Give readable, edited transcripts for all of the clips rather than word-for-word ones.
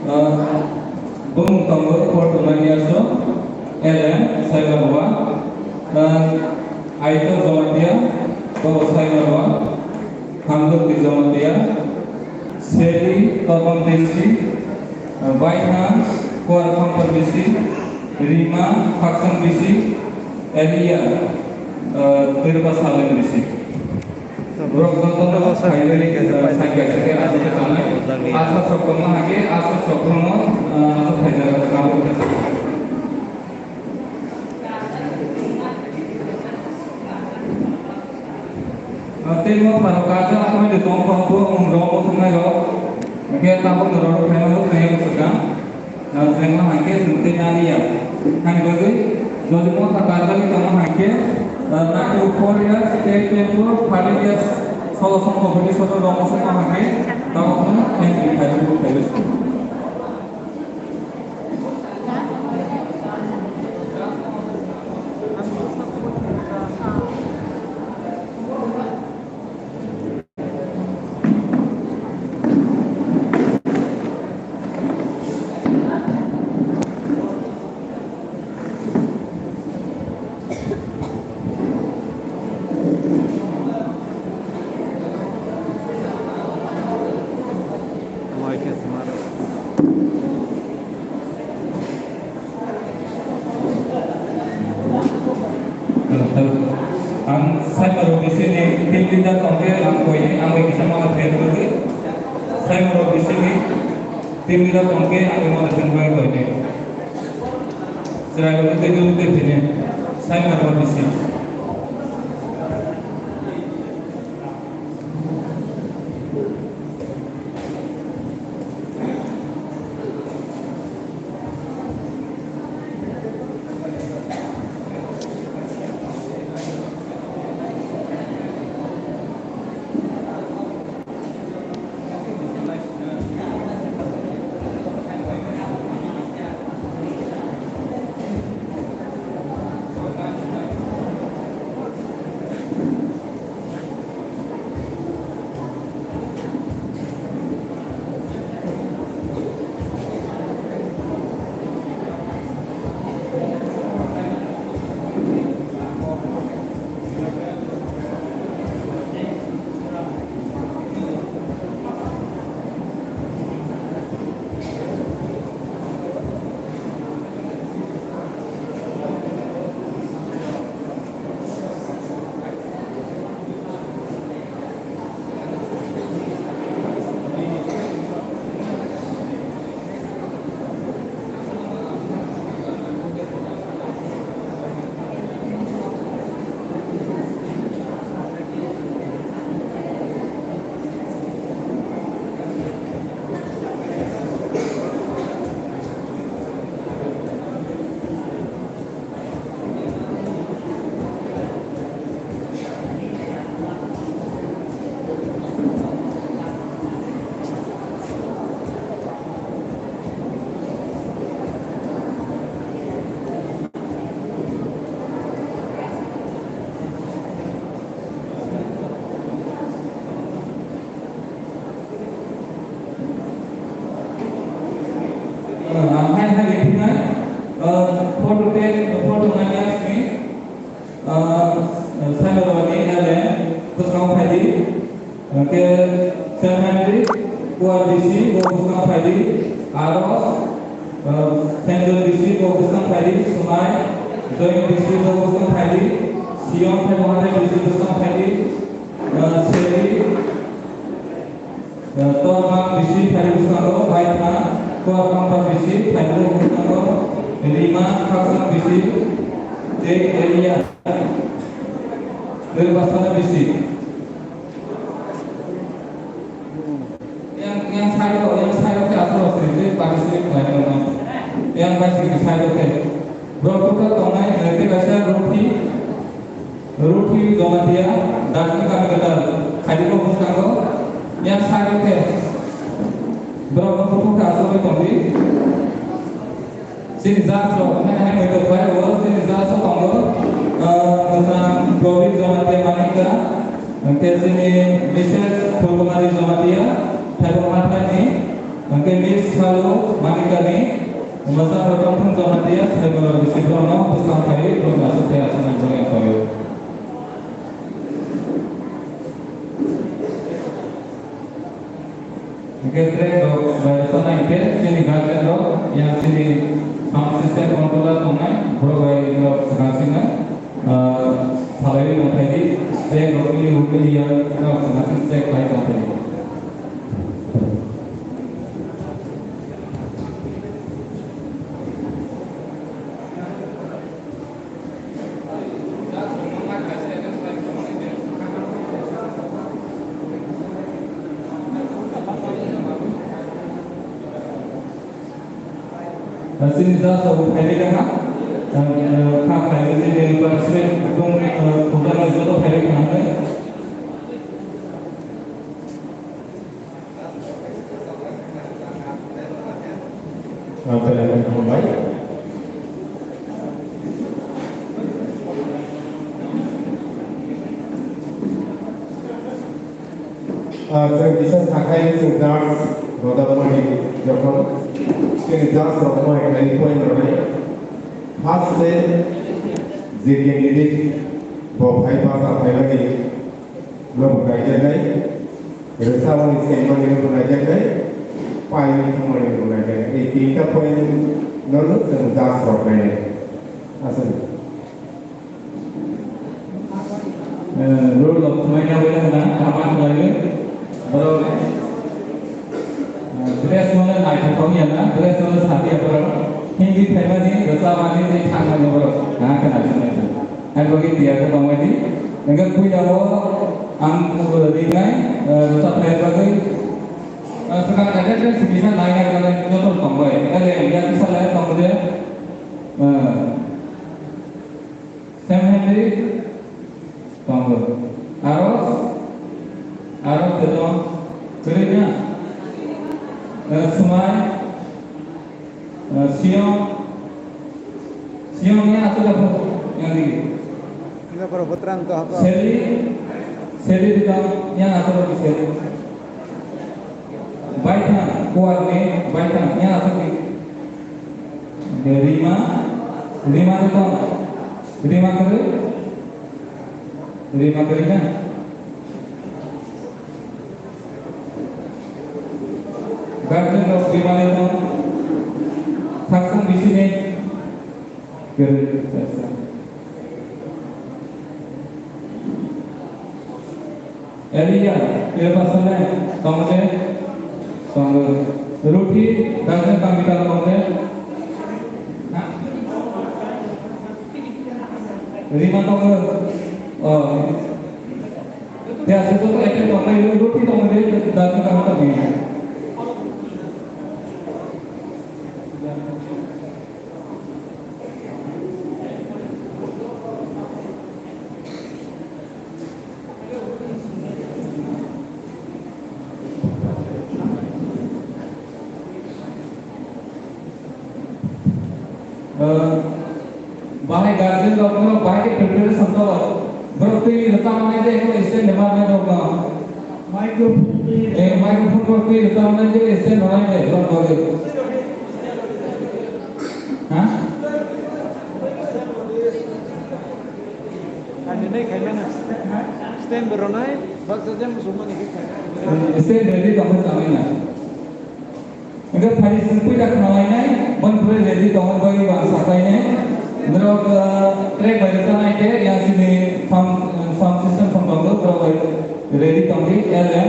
bung tongo portumaniaso LM Sailawa dan Aito Zomatia ko Sailawa Hamdul di Zomatia Seri Topon Desi Baina Kuar Kampar Besi Rima Faksan Besi Elia Tirpas Halen Besi Rokdotono finally sanjake asa ketana asa sokoma hage asa sokoma asa thaijaga kamu temo parukaja aku di tongkong bu umromo sungai ro ke tahu noro pheno kaya suka na sengma hage sunte nyani ya hang bagi jodi mo thakaja ni tamo hage na euphoria state tempo 5 years solo সম্পর্কে ছোট রমসে আমাকে তখন thank you saya baru di sini tim tidak sampai lampu ini ambil bisa malah dulu saya baru di sini tim tidak sampai ambil malah sampai ini saya baru di sini saya baru di sini Angke Miss Halo Manikani masa rekam pun jangan dia saya baru disebutkan pesan saya belum masuk saya senang banget saya. Angke track bahasa naik sini gagal lo yang sini sound system controller tunai berbagai pengasihnya salary menjadi saya rukli yang pengasih cek baik company. Sini dah tahu hari kan? Kah hari ini bersesuai dengan program itu hari kan? Apa yang mulai? Saya bisa pakai sudah roda mani jauh. Sini dah semua yang lain pun ramai. Khas se jadian ini bahwa bahasa apa lagi belum kajian lagi. Resawan istimewa ini pun kajian lagi. Paling semua ini pun kajian. Ini tiga poin nol dan dah ramai. Asal. Rule of mainnya boleh aman lagi. Baru dress mana naik kau ni na dress mana sahati apa? Hingi tema ni rasa mana ni thang mana baru. Nah kena cuma itu. Aku bagi dia tu kamu ini. Negara kui jawa ang ringai rasa tema bagi. Sekarang ada kan sebisa naik kalau itu kamu ini. Ada yang bisa lain kamu dia. Sam Henry kamu. Arok itu kerja. Sumai, Siongnya atau apa yang di? Ini para putraan tu apa? Seli di dalam yang atau di seli. Baitan, kuat ni, baitan yang atau di? Lima itu tu, lima kerja. Garden of Vimalena Thaksan di sini Elia lepasannya kamunya sanggup ruti garden kami kalau kamunya lima kamu dia situ tu itu kamu ruti kamunya garden kamu tapi बाहर गार्डन लोगों बाहर के प्रिपेयर संतो बरती रतामने दे को इससे निभाने होगा माइक्रोफोन को भी रतामने दे इससे निभाने होगा हाँ Ini kayaknya stand beronai, bak saja semua ni kita. इससे रेडी कमर कामिना अगर फाइल सिंपल का खनाइना बन पूरे रेडी कमर बागी बात सकाइना मतलब ट्रैक बजता नहीं के यहाँ से sound system from Bangalore pro ready कमरी LM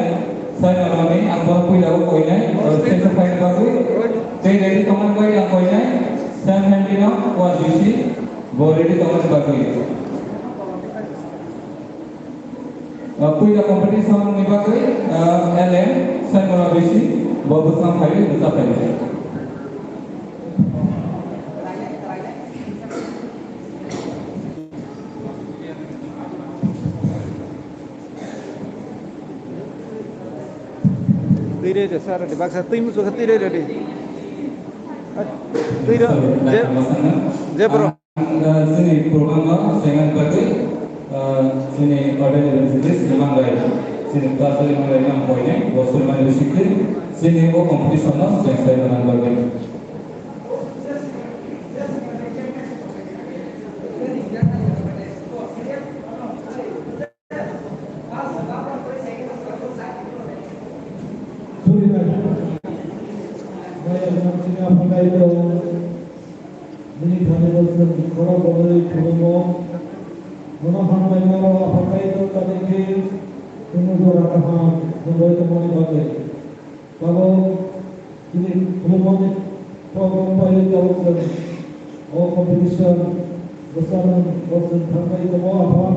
साइड वाला में आप कोई लागू कोई नहीं और स्टेशन फाइल का कोई रेडी कमर बागी आप कोई नहीं सैम हैंडलिंग और बीसी वो रेडी कमर बागी कोई का कंपटीशन में बाकी LM साइड वाला बीसी वो बुसना फाइल बुसना file Tire je sar di baksa tim su tire je di. Tire je bro. Sini program dengan bagi sini order dari sini memang baik. Sini kelas lima yang poinnya, bosul mana disiplin, sini ko kompetisi no saya dengan bagian. apakah itu ini kami bersen orang boleh cuma mana mana apakah itu tadi ke menurut orang boleh temui bagai kalau ini belum program pilot kalau oh competition bersama bersen apakah itu apa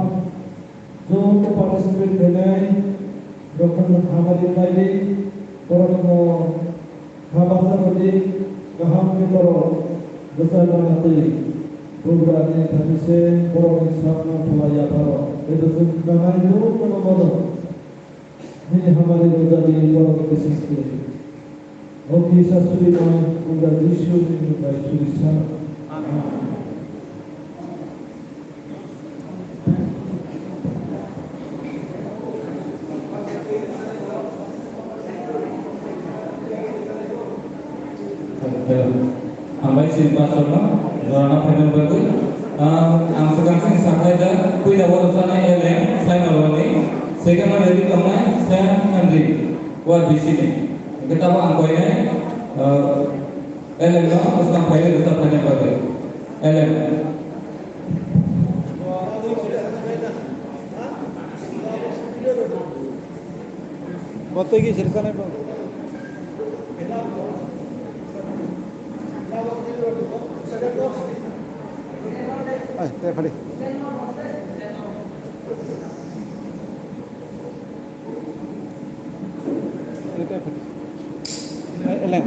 जो उनको पार्टिसिपेट करना है डॉक्टर हमारे पहले और हमारा बच्चे कहाँ के करो दसरा नाते प्रोग्राम में थी से प्रोग्राम स्थापना हुआ या करो ये दसरा कहाँ जो करो बोलो ये हमारे रोजा दिए करो किसी के और किसी शास्त्री में पूरा विश्व में बाइशुरिशा Ambai simpa sono, Zorana final bagus. Ang sekarang sing sampai dah kui dah baru sana LM, saya malwani. Sekarang ada di kamar, saya Henry, buat di sini. Kita mau angkoinya LM no, terus sampai itu tetap hanya bagus. LM. Waktu ini cerita nih bang. Teh kali. Teh kali. Eleng.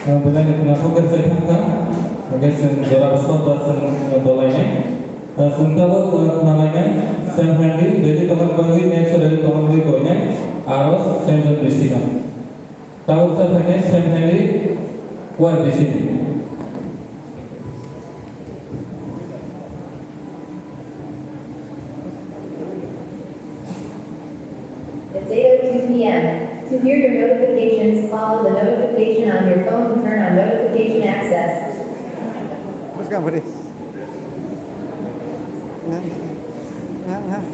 Dengan kenapa bercerita mungkin sejarah sobat dolainya sementara namanya Sam Handy jadi teman bagi next dari teman bagi konya arus Sam Dristika tahu sahaja Sam Handy kuat di sini. It's 8:02 p.m. To hear your notifications, follow the notification on your phone to turn on notification access. Terus kan Boris? Nah.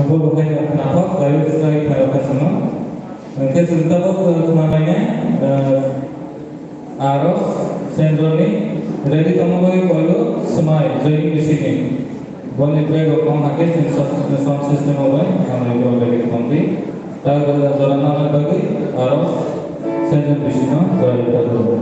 Bukan kenapa baru sekali pada semua. Nanti sebentar namanya Aros Sendroni ready kamu boleh kalau semai jadi di sini. Boleh beri kamu pakai sound system apa? Kamu itu lagi complete. Kalau ada orang nama bagi Aros Sendroni di sini jadi dulu.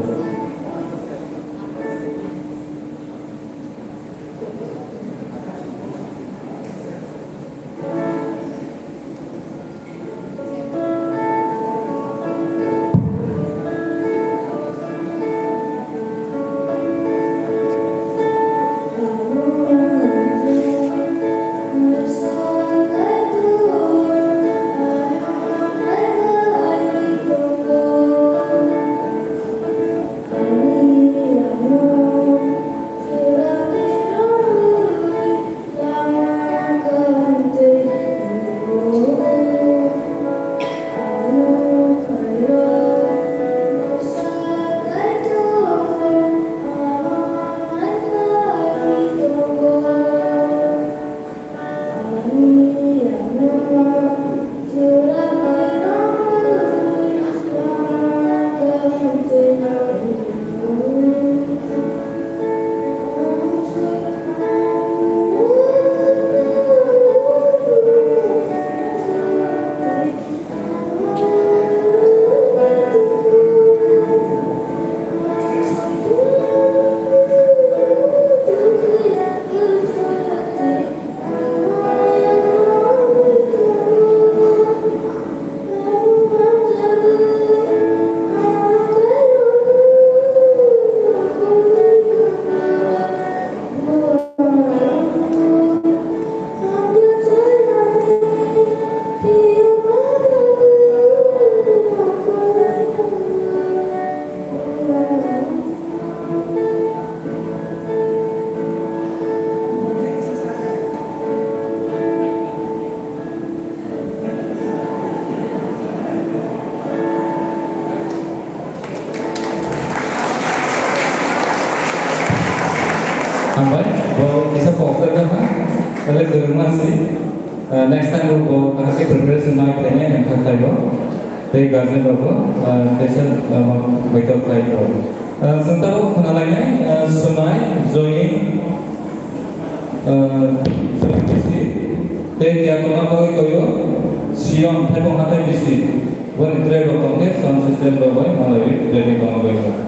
Sampai, bahwa bisa fokus kan? Kalau di rumah sih, next time bahwa kasih berbeda senang kayaknya yang kata yo, dari gazen bahwa session betul kayak itu. Sebentar kenalannya Sunai Zoe, Zoe dari yang apa itu yo, Sion Tepung Hati Bisi, bukan itu yang berkontek sound system bahwa melalui dari kamu.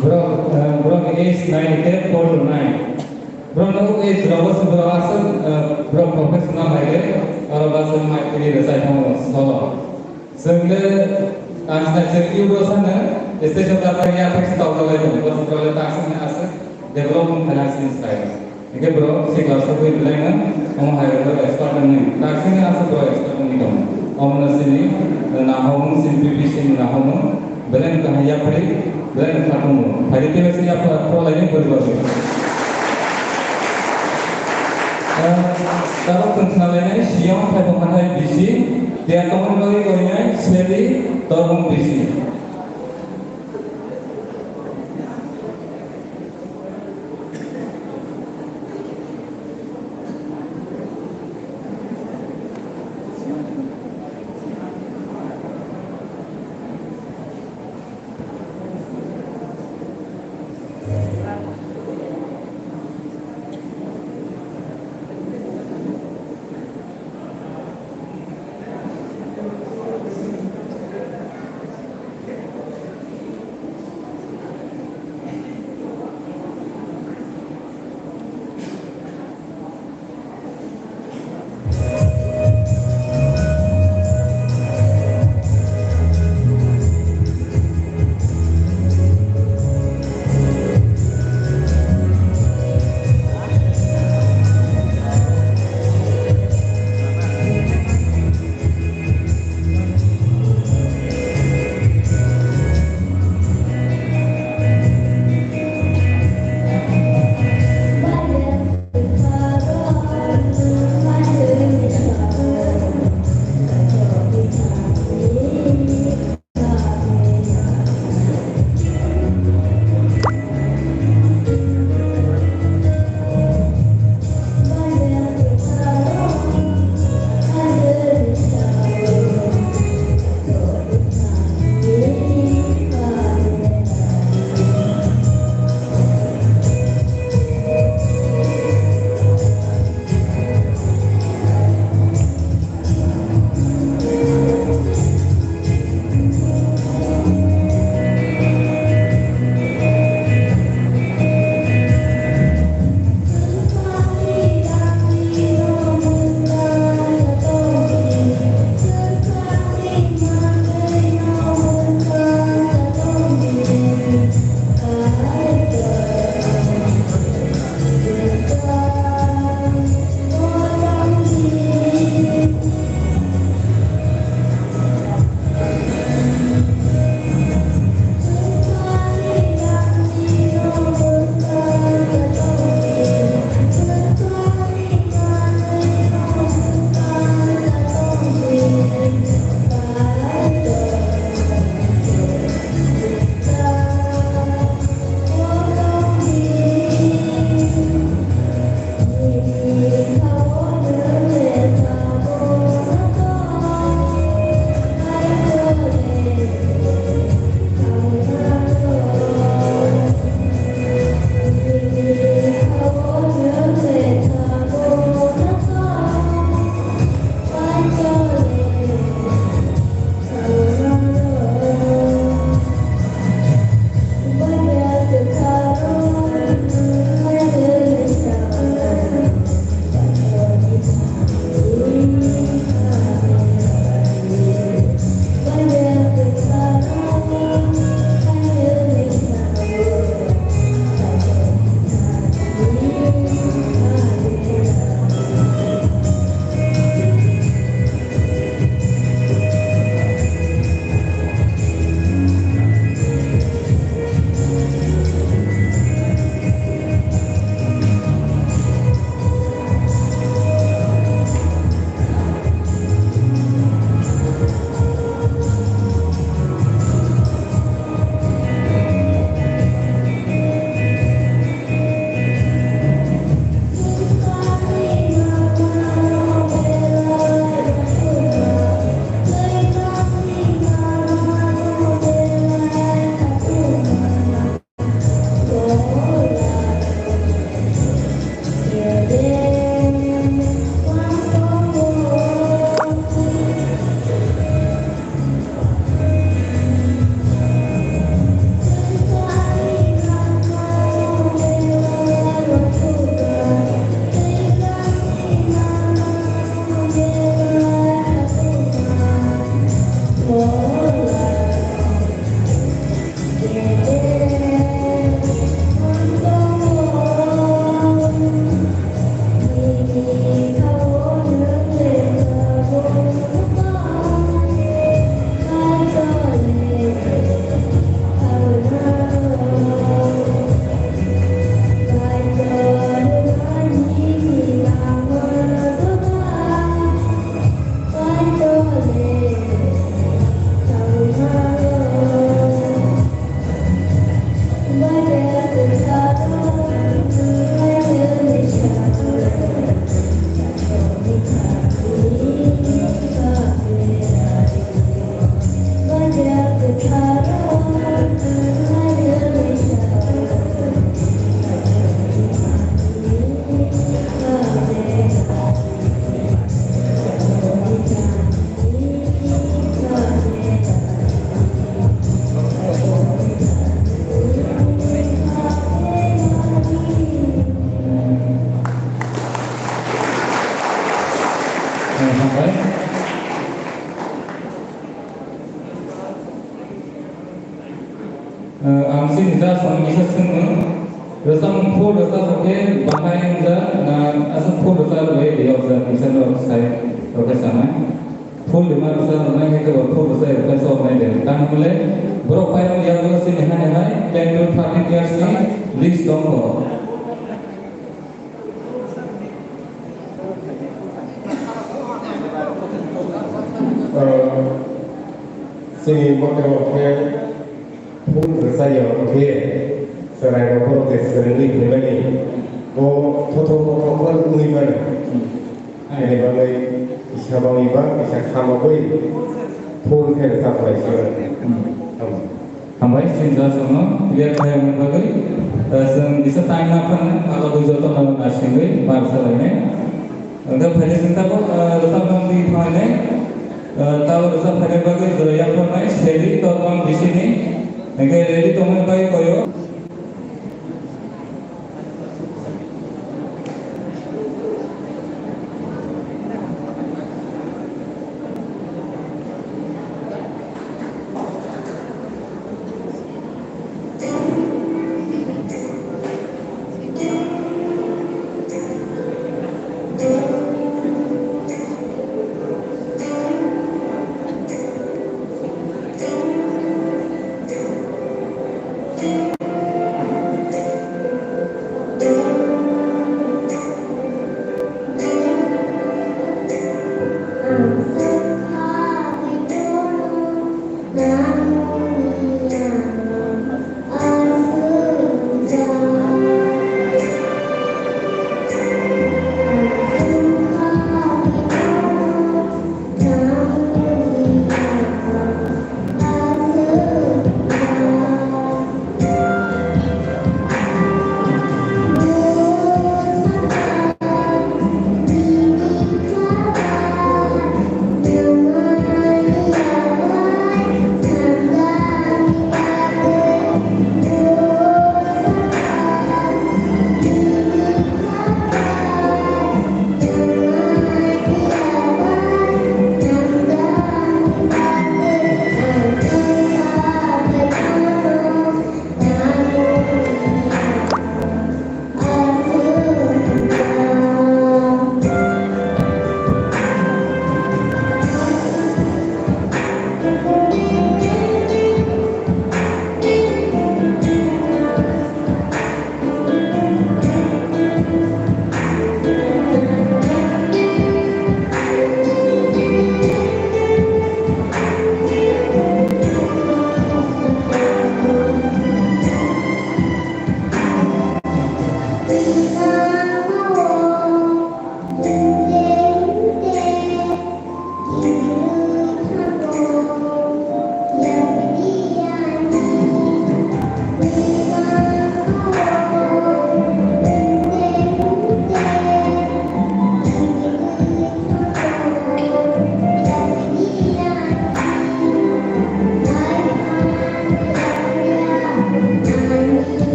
Bro is 9 to 9. Bro no is Robert bro asal bro professional hai और बस मैं फिर रसायन हूँ सोलो संगे आज तक चेकिंग बरो sana इससे जो बात है आप एक स्टॉक लगा दो बस bro ले ताकि मैं asal development financing style okay bro से क्लास को बिलाएंगे हम हायर बरो एक्सपर्ट नहीं ताकि मैं asal bro एक्सपर्ट नहीं कहूँ हम नसीनी ना हम simplification ना हम बेलन कहाँ या पड़ी बेलन कहाँ हम हरिते में से आप pro लाइने बदलो kalau kenalnya siang pada mana bisi dia teman kali koinnya seri tolong bisi ang sinja sang isa sung resam pho rasa ke bangai ja na asam pho rasa le de observe mission of sai oke sama pho lima rasa na ke to pho rasa ke so mai de kan mule bro pai no ya go sin ha hai 10 to 30 years ni list dong ko sini makro ke pun saya oke serai makro ke sering ni lagi oh toto kan uni mana ini bagai isya bangi bang isya kamu boy pun ke sampai sini hambai sinja sang dia kaya bagai sang bisa tanya pun kalau tu jodoh nama nasional bahasa lainnya untuk hari sinta pun tetap nanti mana tahu rasa pada bagai yang pernah seri atau orang di sini, negara ready teman baik koyo. Thank you.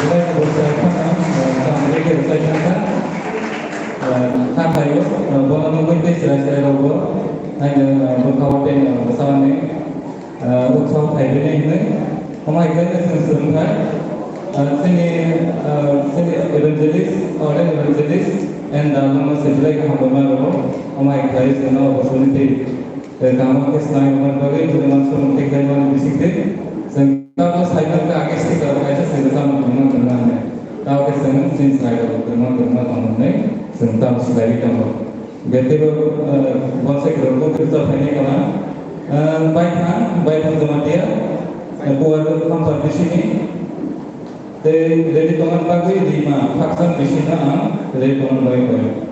Kita berusaha sampai ke selesai tham thầy vợ nó quên cái sợi đầu vợ hay là vợ khâu trên sau này vợ khâu thầy bên này nữa không ai quên cái sườn thế sini evangelist orang evangelist and nama sebelah kamu bermalu không ai thấy sự nào opportunity kamu ke selain berbagai itu langsung mentingkan bisik kalau saya nak agak sedikit aja saya tahu teman-teman tahu ke sana sini saya teman-teman teman-teman tentang sekali kamu. Betul, bahasa kerja kita hanya kerana baik teman dia, buat tempat di sini. Dari teman pagi 5 vaksin di sini dari teman baik.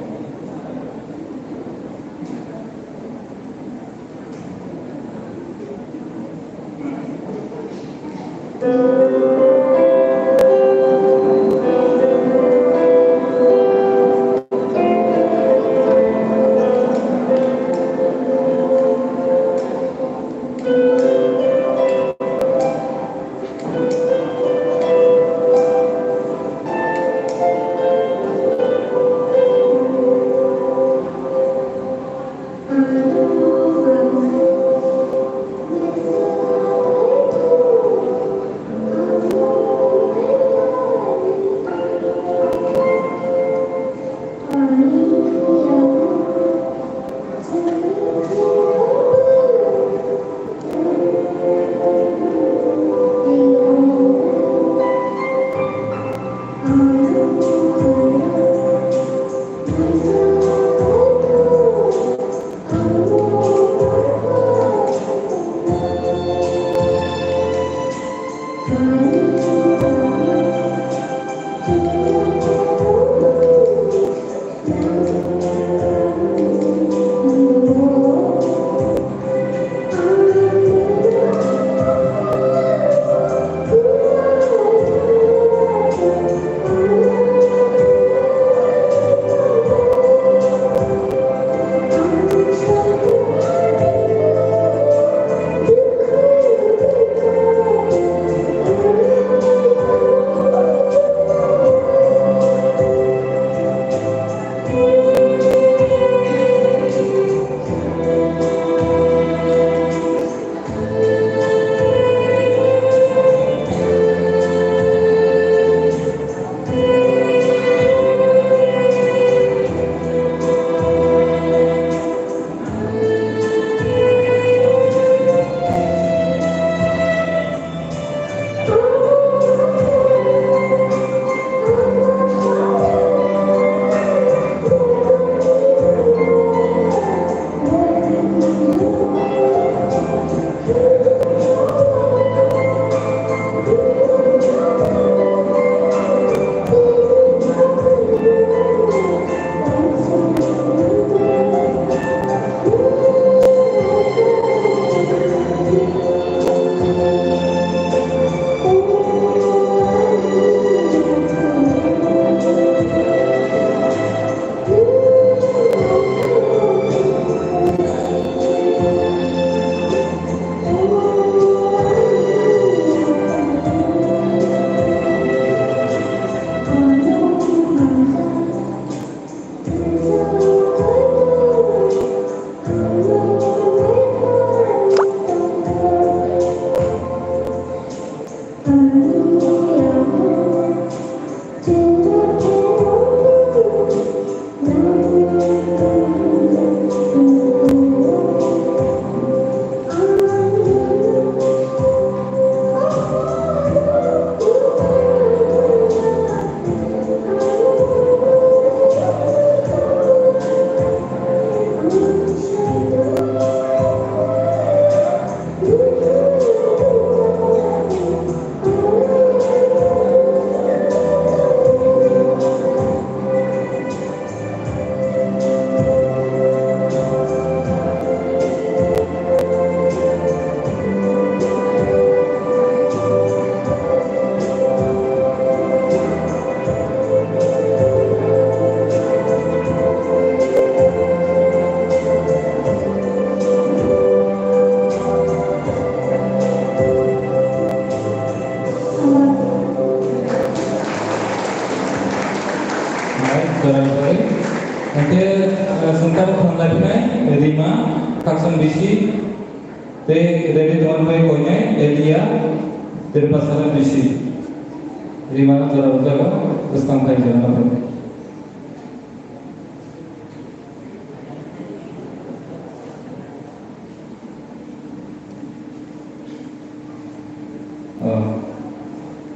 Jalan Bali. Nanti sebentar penglatihan Rima, Kaksan Bisi, dari teman baik konya Elia dari pasaran Bisi. Rima Jalan Bali, terus sampai Jalan Bali.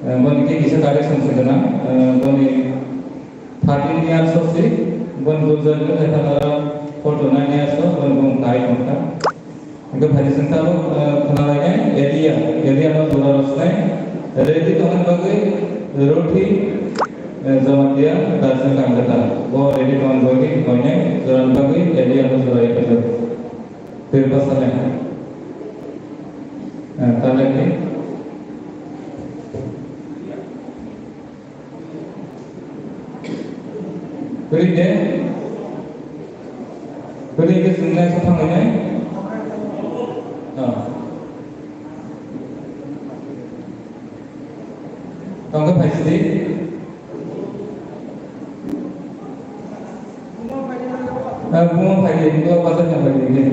Bagi kisah karya संशोधन बनी 13 years से बन गुजर के था फोटो 9 years तो बन गुम काई होता इनके भारी संता लोग खनालाय एरिया में दूर रस्ते रेडी तो हम बगे रोटी जमा दिया दर्शन काम करता वो रेडी तो हम बगे कोने जरान बगे एरिया में जरा एक फिर बस आने ताले के Beri ke sungai sepang ini. Tangkap hasil. Bunga pagi itu apa saja pagi ini?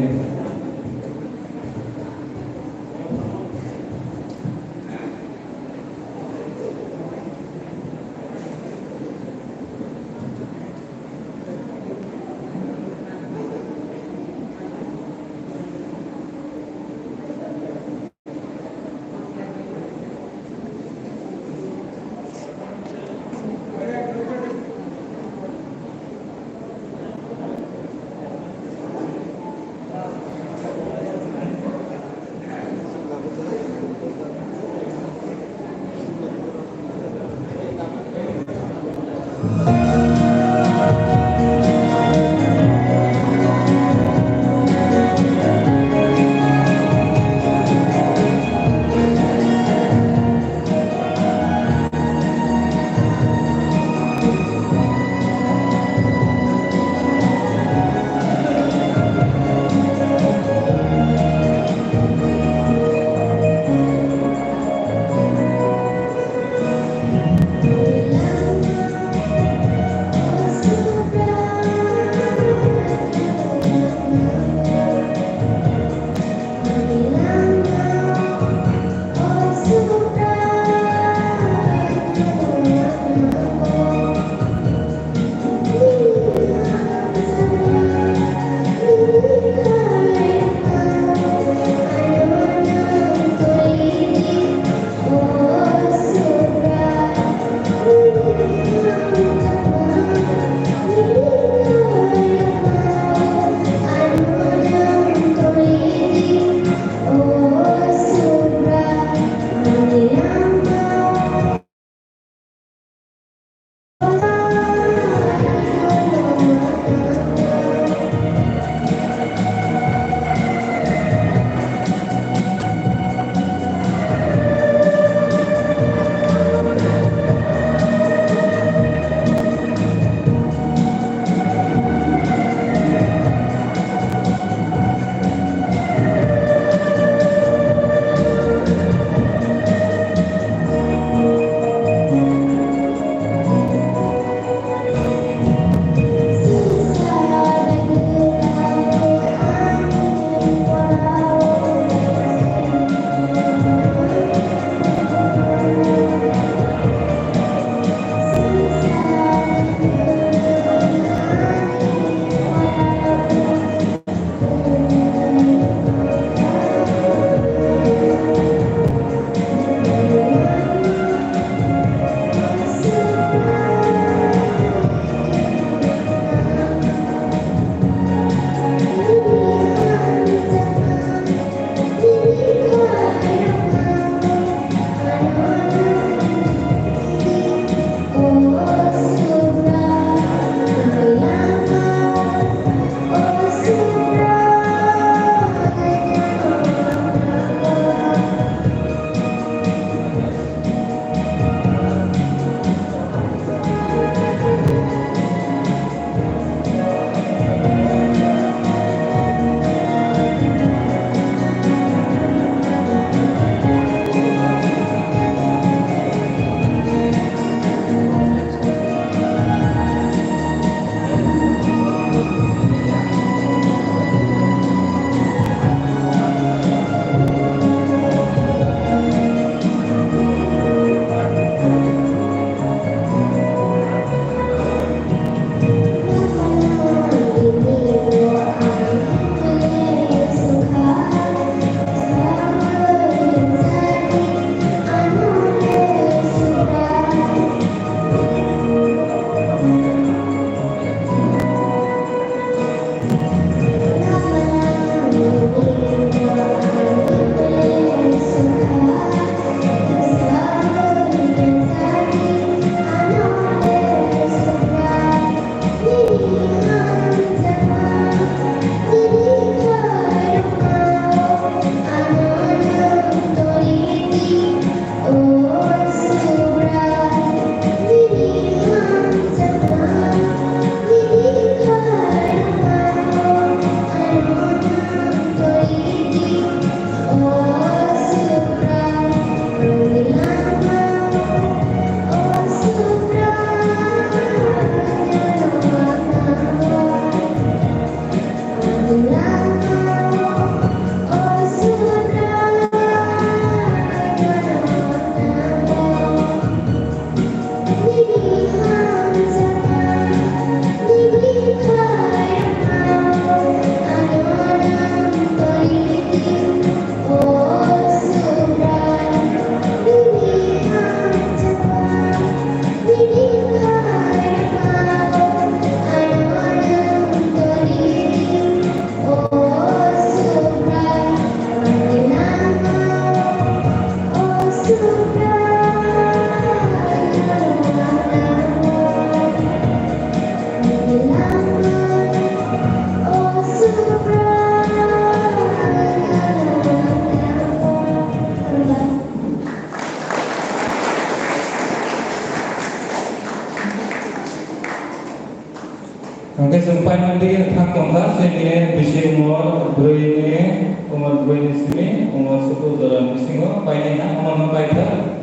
Oke, sampai nanti thang keempat ini bisi umur berapa di sini umur 10 dalam singo painnya umur paita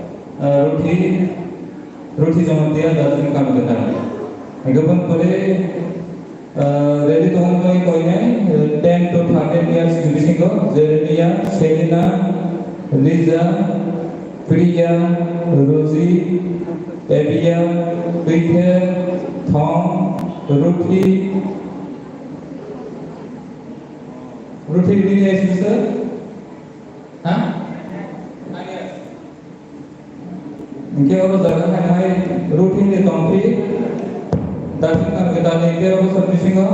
roti zaman dia datang kami datang. Agaknya pada ready tuhan kami koinnya 10 to 13 years di singo Jeremiah, Selina, Liza, Priya, Rosie, Evia, Peter, Tom, Ruthi ini ya sir? Hah? Mungkin orang jaga kan Ruthi ini Tompi, datang kita ni kira orang servising ko.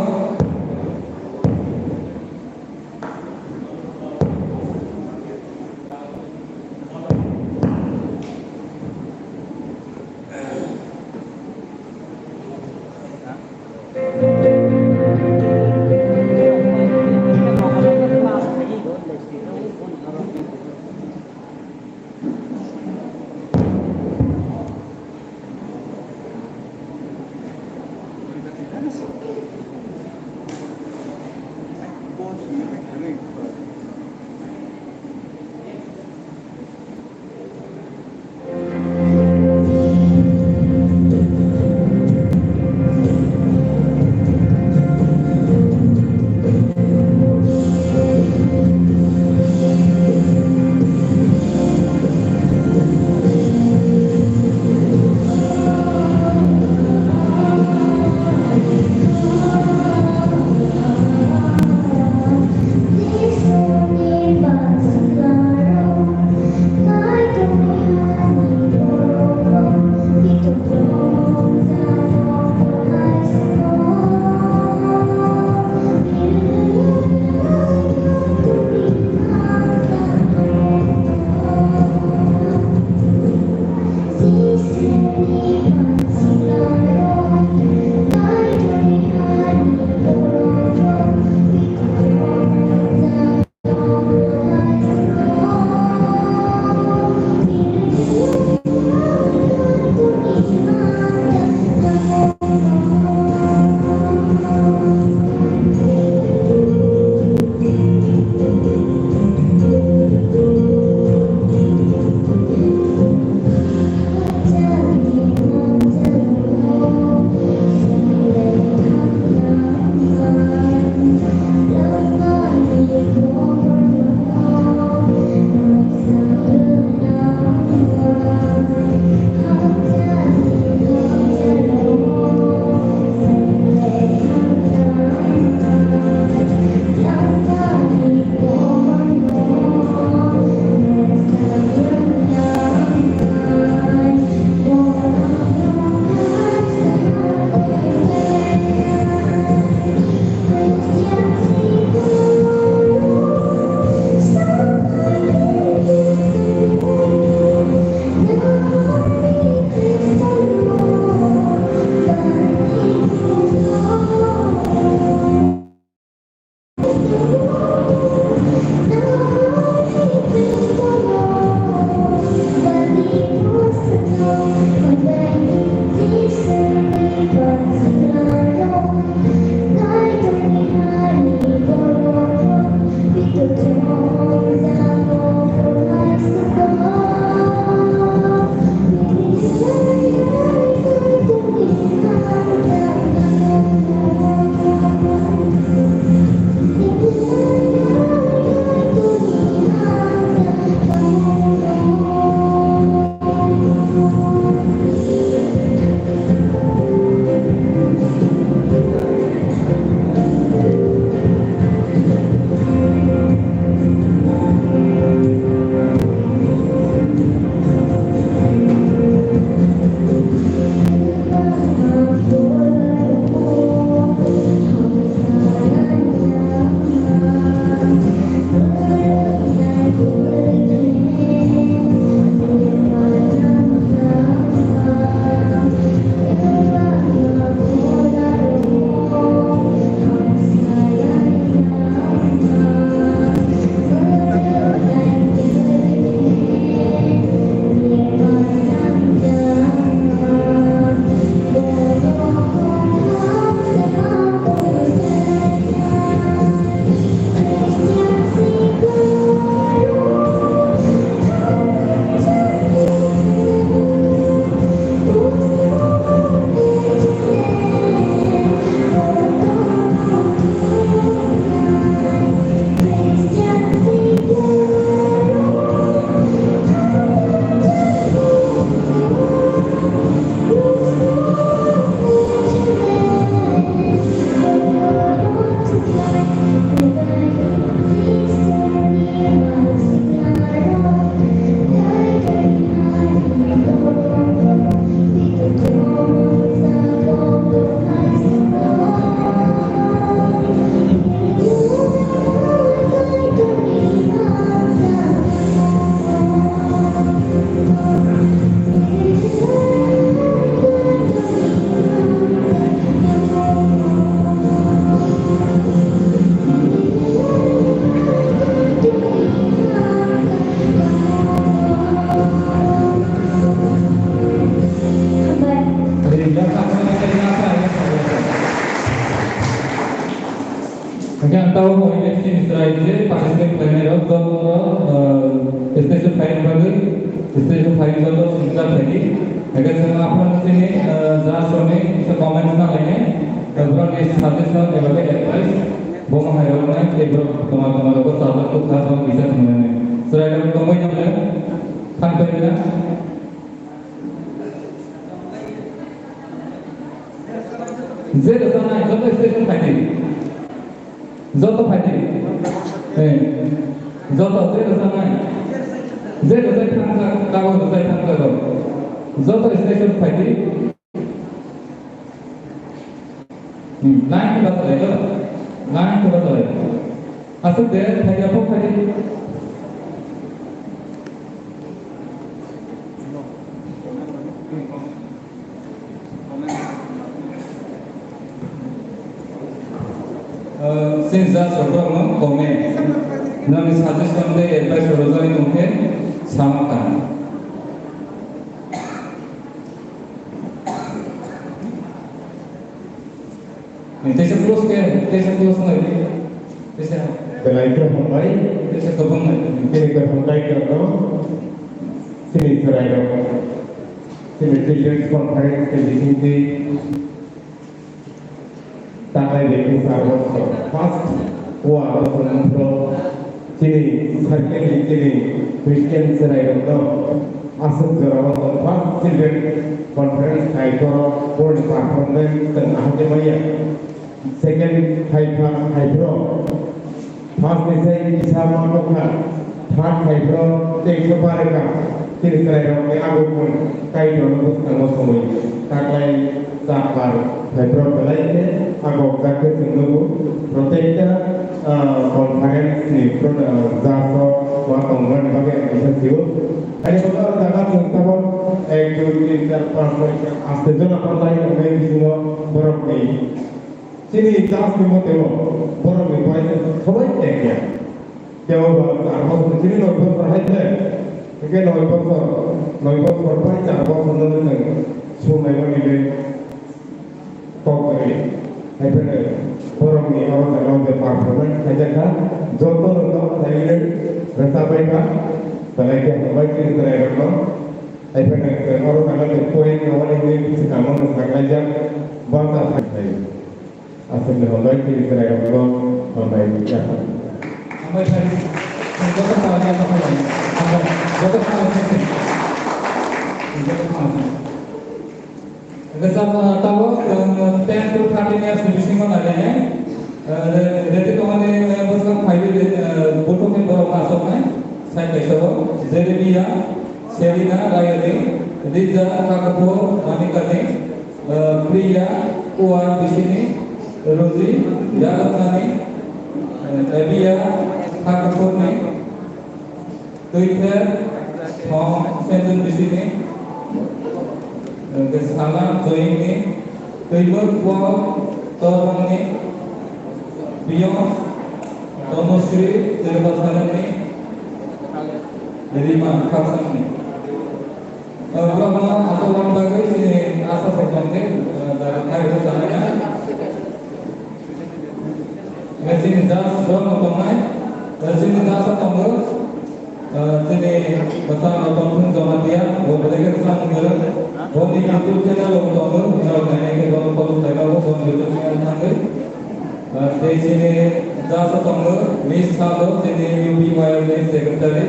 sini Israel participate करने रहो तो special file बगल special file बगल सुनता लगी अगर समय अपन sini जहाँ सोने इसे कमेंट ना लेंगे तब ये सजेशन एवं एडवाइस वो महाराज ने केवल तुम्हारे को सादर को खास और विशेष मिलने Israel को मैं जानते हैं खान पहले Zero sana joto station fighting. Joto fighting. Joto zero sana. Zero saya tangga tahu saya tangga tahu. Joto station fighting. Line kita tahu ya. Line kita tahu. Asal dia fighting apa fighting? Since that's a problem, comment. Now, this suggestion they advise for Rosary Tumke, Samakan. This is close care, this is close night. This is the light of Mumbai, this is the government. this is the Mumbai Governor, this is the right of Children's Conference, the Tangai Baking Sarvas first war from Chile, certainly Chile, Christians right of Asuk Zarawa, first Children's Conference, Hydro, Board Department, and Ahademaya, second Hydro, first they say Isama Moka, third Hydro, Take Paraka, Children's right of the Abukun, Kaito, and Mosomoy, Takai, Sapar, Hydro Pelite. Agak kakek singgung proteknya konferensi jasa watonggan bagai organisasi. Ada beberapa dapat mengatakan ekologi dan permasalahan asejan apa lain yang menjadi semua borok ini. Sini jas semua temo borok ini banyak semua eknya. Jauh arwah sini noibot perhatian. Mungkin noibot perhatian arwah menurut semua yang ini pokoknya. Hai orang ini orang dalam departemen saja kan, jodoh untuk saya rasa baik kan, terlebih baik ini terlebih kan, hai orang dalam poin orang ini bisa kamu mengajar bangsa saya, asal orang baik ini terlebih kan, orang baik ya. Ambil dari jodoh sahaja apa lagi? Ambil jodoh sahaja sih. Jodoh sahaja. अगर सब तब 10 to 13 years finishing on आते हैं रहते तो हमारे बस का फाइल फोटो में बड़ा मासों में साइड कैसे हो जेरेमिया सेरिना रायले रिजा काकपो मानिकाने प्रिया कुआर बिशिनी रोजी यागतानी एबिया काकपो ने ट्विटर थॉम सेंजन बिशिनी Salam join ni, Taylor Paul, Torban ni, Beyond, Tonosri, Terbasaran ni, Rima Kasan ni. Berapa atau orang bagai sini asal sebenarnya dari hari pertama. Mesin jas dong otomai, mesin jas otomai. Sini betul otomai zaman dia, boleh kita mengira. वो भी YouTube channel हो तो हम गाने के दोनों को लगा वो फोन YouTube चैनल थांगे देशी ने दास तंग मिस सालो तेने UP वायरलेस सेक्रेटरी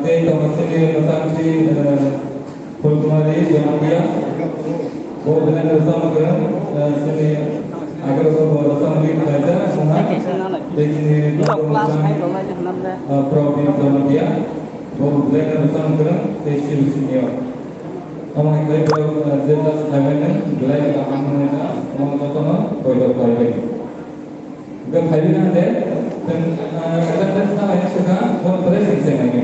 ते तो मसले मसांची फुलकुमारी जमानिया वो बिना समग्र सने अगर वो समग्र करता सुना देशी ने प्रॉब्लम जमानिया वो बिना समग्र देशी उसिया Orang yang baik jelas heaven gelai akan mereka orang tua toilet toilet. Jika hari nanti dan kita tahu yang sudah berperan sesuatu.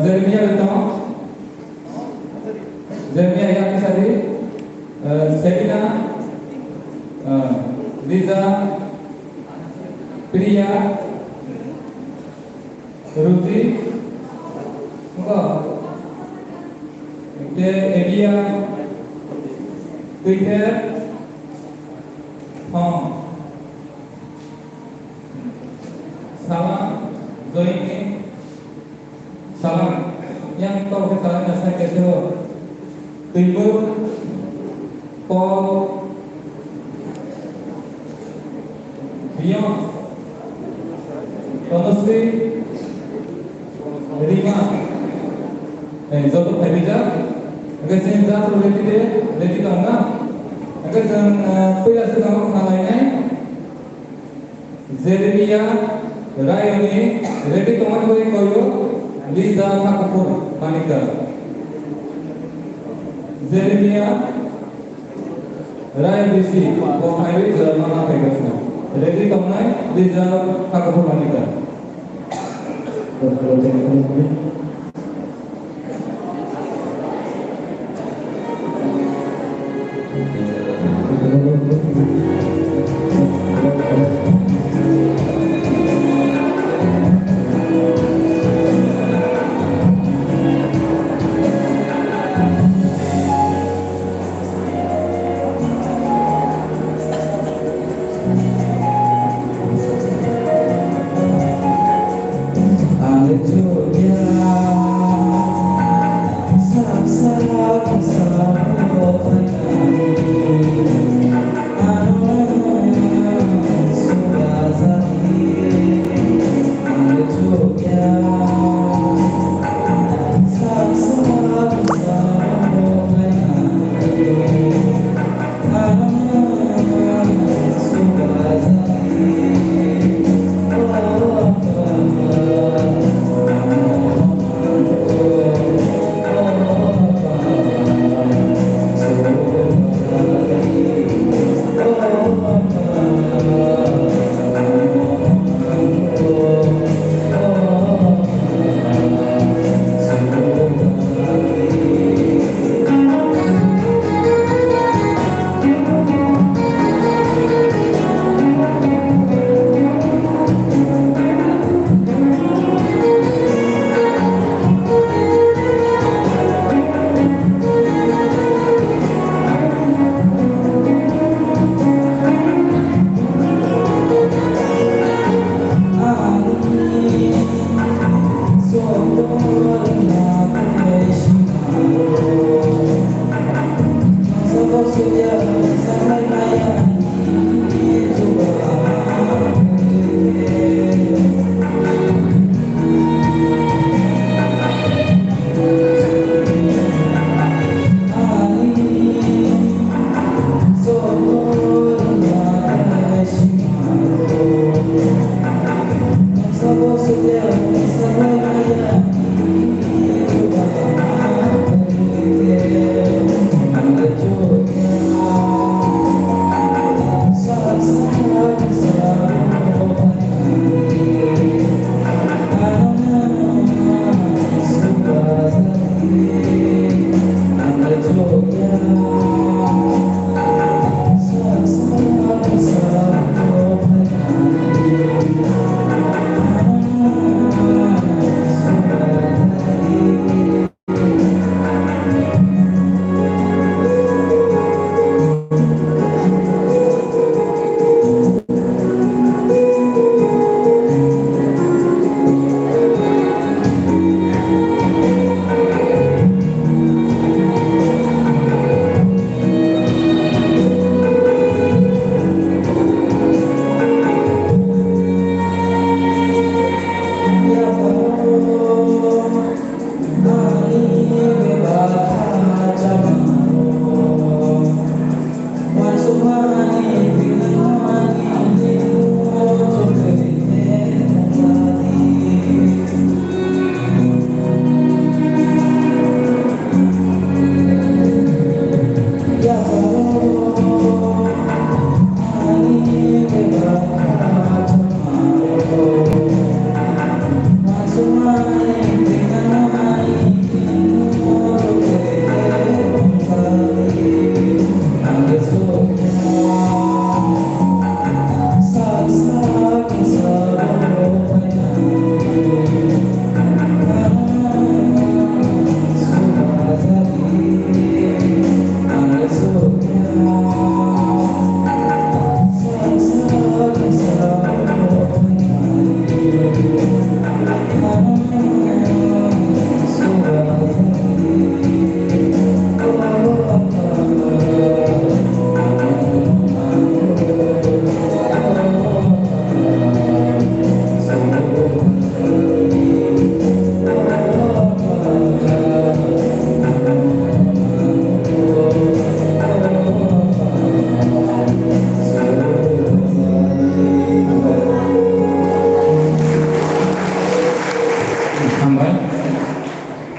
Jeremia itu, Jeremia yang tadi, Selina, Liza, Priya, Ruti. Dia Elia, Twitter, yang kau ketahui saya kata timbul kau Beyond Honestly Rima Jatuh Khadija अगर से इंसान तो लेती तो होगा अगर कोई ऐसे काम खाना है जेरेमिया रायोनी रेडी तुम्हारे कोई कोयो लीजा खाकुर पानिका जेरेमिया राय बिसी वो हाईवे जर्मना पेगसना रेडी तुम्हारे लीजा खाकुर Panika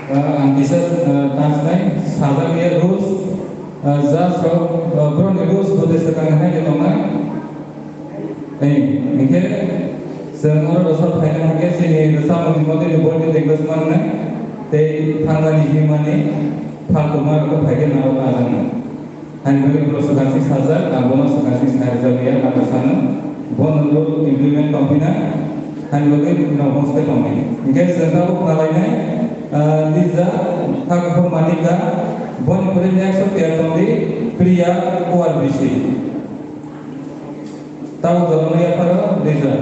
and this is translate Sazagia rules just from rules for this kind of Ini semua dosa final ke sini dosa mungkin di bawah di kelas mana, tapi tanggal ini mana, tanggal mana aku bagian apa aja. Hanya bagi dosa kasih saja, bonus kasih saja dia apa sana, bonus itu implement company, hanya bagi bonus company. Ini sekarang aku ngalainya, Liza, aku pemanika, bonus kerja setiap tahun pria kuat bisi. Tahu zaman yang pada Liza.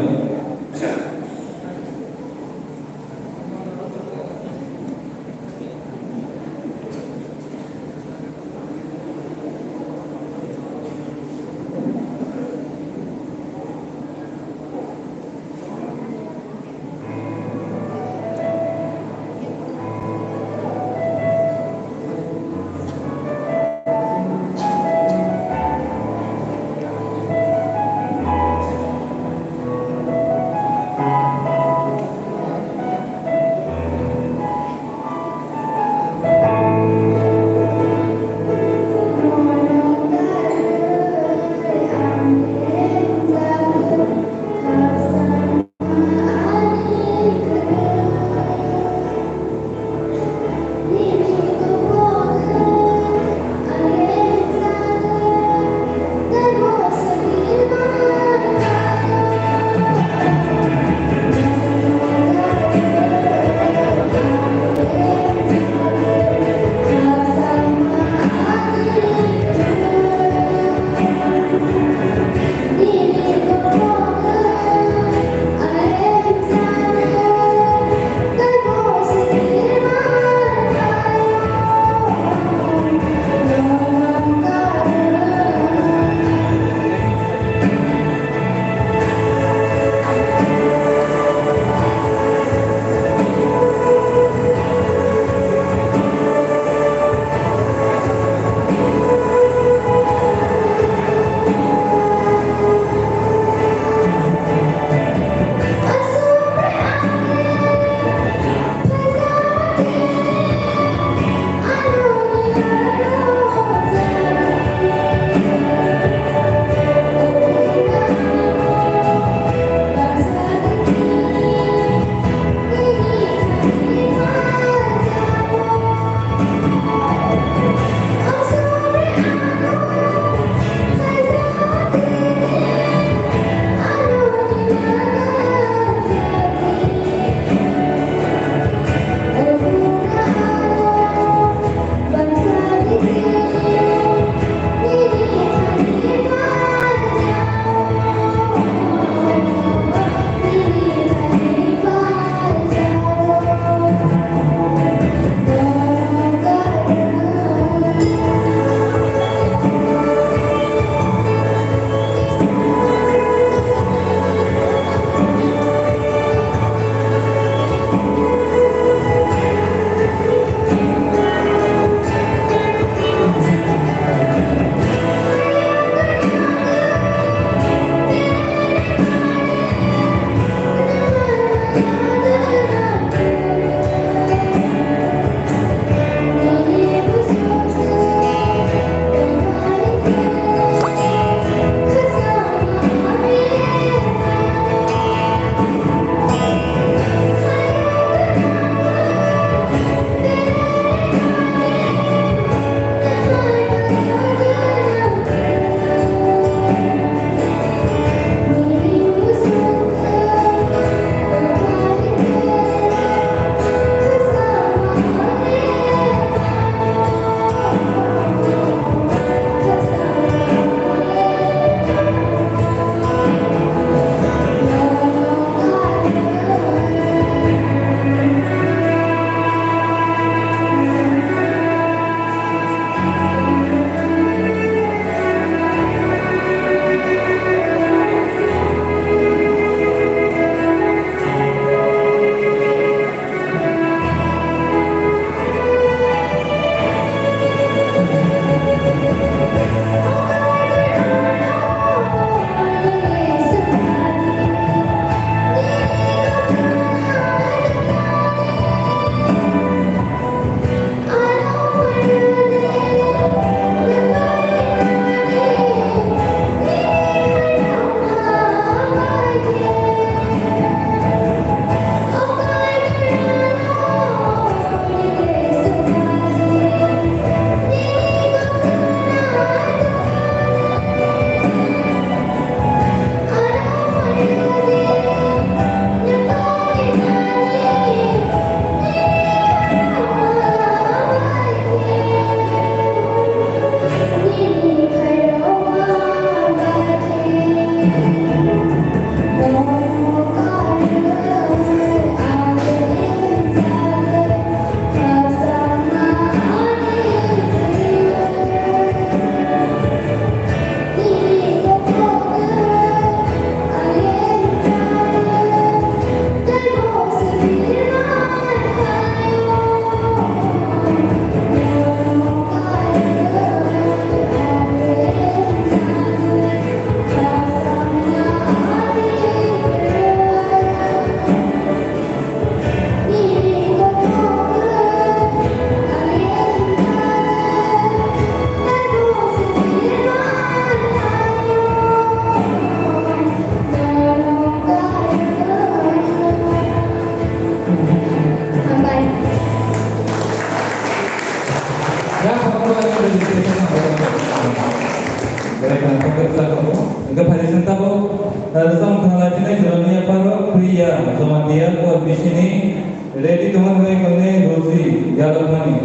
ready to one way kone rosi yellow money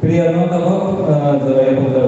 priya no tabo jaya pudar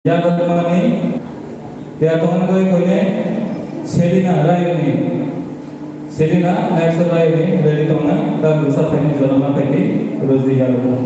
यागतमानी त्यातून कोणी सेलिना रायनी Selina next रायनी रेडी तोना दा दुसरा फैनी जरमा फैनी रोजी यालो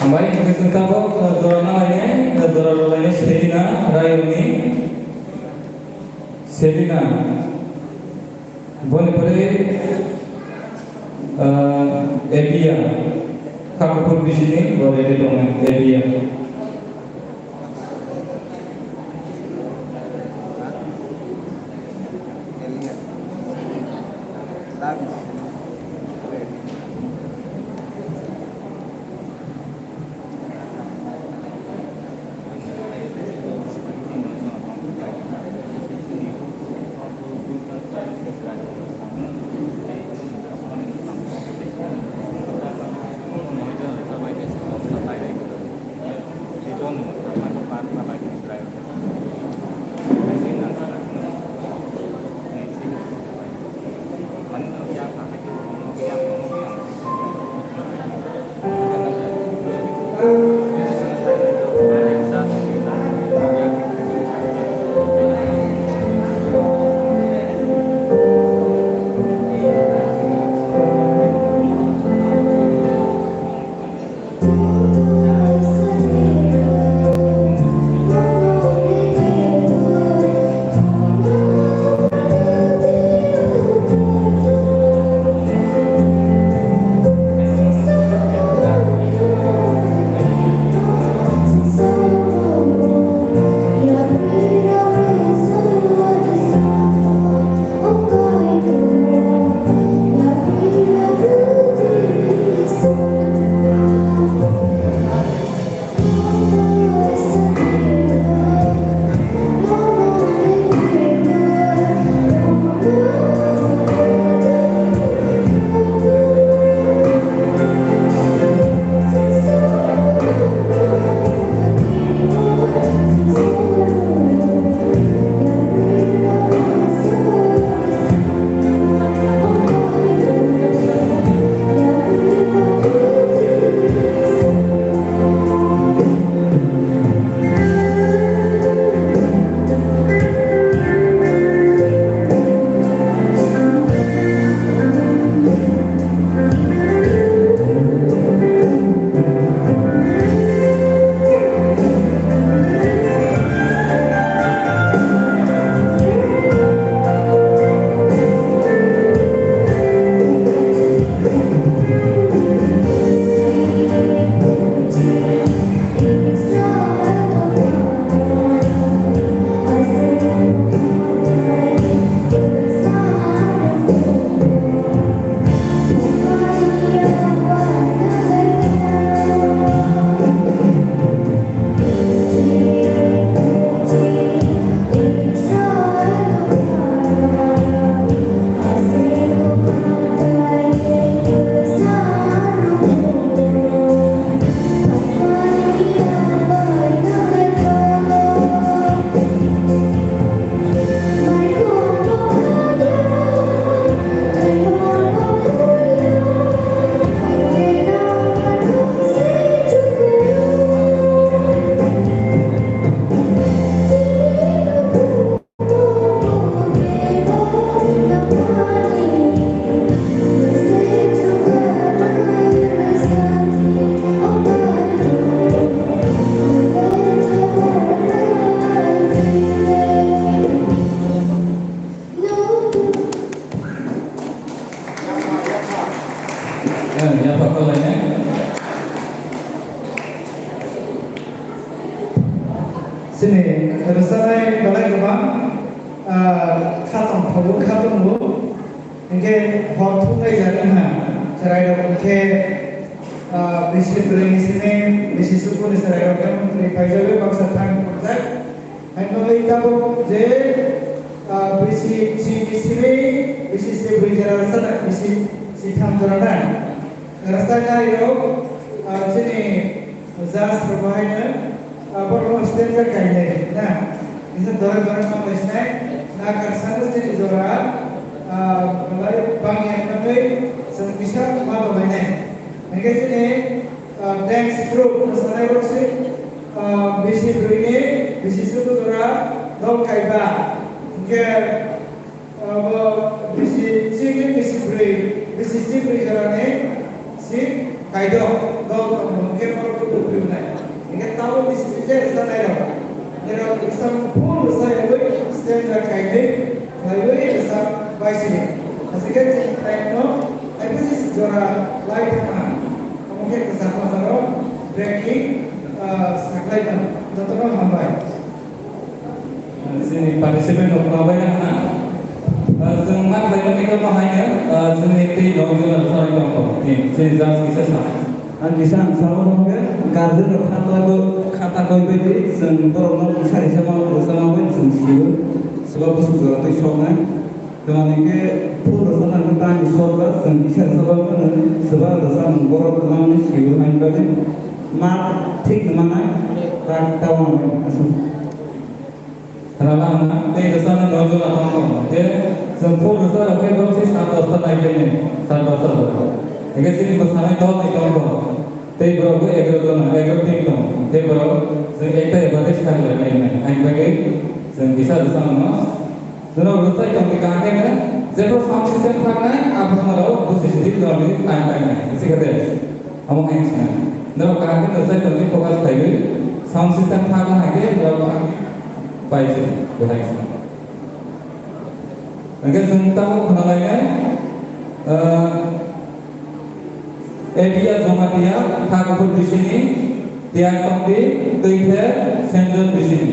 Baik, kita tahu Dora lainnya Selina Rayuni, Selina. Boleh Elia, kamu di sini boleh ditolong Elia. Sini, terusai balai kebang, khatong bu, ingke hortu ngai jadi ha, cerai dok ingke bisi beli sini, bisi suku ni cerai dok yang terpakai bangsa tang kurang, hanya itu bu je bisi ni beli jalan sana, bisi tang jalanan, rasa cari dok, sini jas berbahaya. Perlu standar kayaknya, nah, ini dorang apa istilahnya, nah karena jadi dorang, mulai bank yang nanti bisa apa banyak, mereka ini dance group, misalnya itu sih, bisi beri, bisi itu dorang, dong kaiba, mungkin bisi beri jalannya, si kaido do ke por ko privilege inge tawo this is the sanai ro there are some full sai lo stand la kaide lai lo esa bicycle asike time no emphasis jora light na mungkin kesama sama breaking saklai kan dotono hambai sini participant upawai na semua mereka pahanya seni doang sorry dong ini sejak bisa sah An bisa sama mungkin garden kata kau beri sempurna cari sama pun sendiri sebab sudah tu soalnya dengan ini pun rasanya kita ni soalnya bisa sebab pun sebab rasa mengorok dengan siul main beri mat ঠিক mana tak tahu asal Karena ini kesana nojol atau apa, dia sempurna rasa oke kalau sih satu naik ini satu. Jika sini bersama itu naik apa, tapi berapa agak tim dong, tapi berapa kita ibadah sekali lagi ini, yang bagi bisa bersama, jadi rasa itu kita akan kan, jadi family sen karena apa malau posisi di dalam ini lain-lain, isi kata, kamu yang sana, jadi kalau rasa itu fokus lagi, sound system karena aja berapa baik baik. Agar tentang penilaian area zona dia takut di sini dia kembali ke sendal di sini.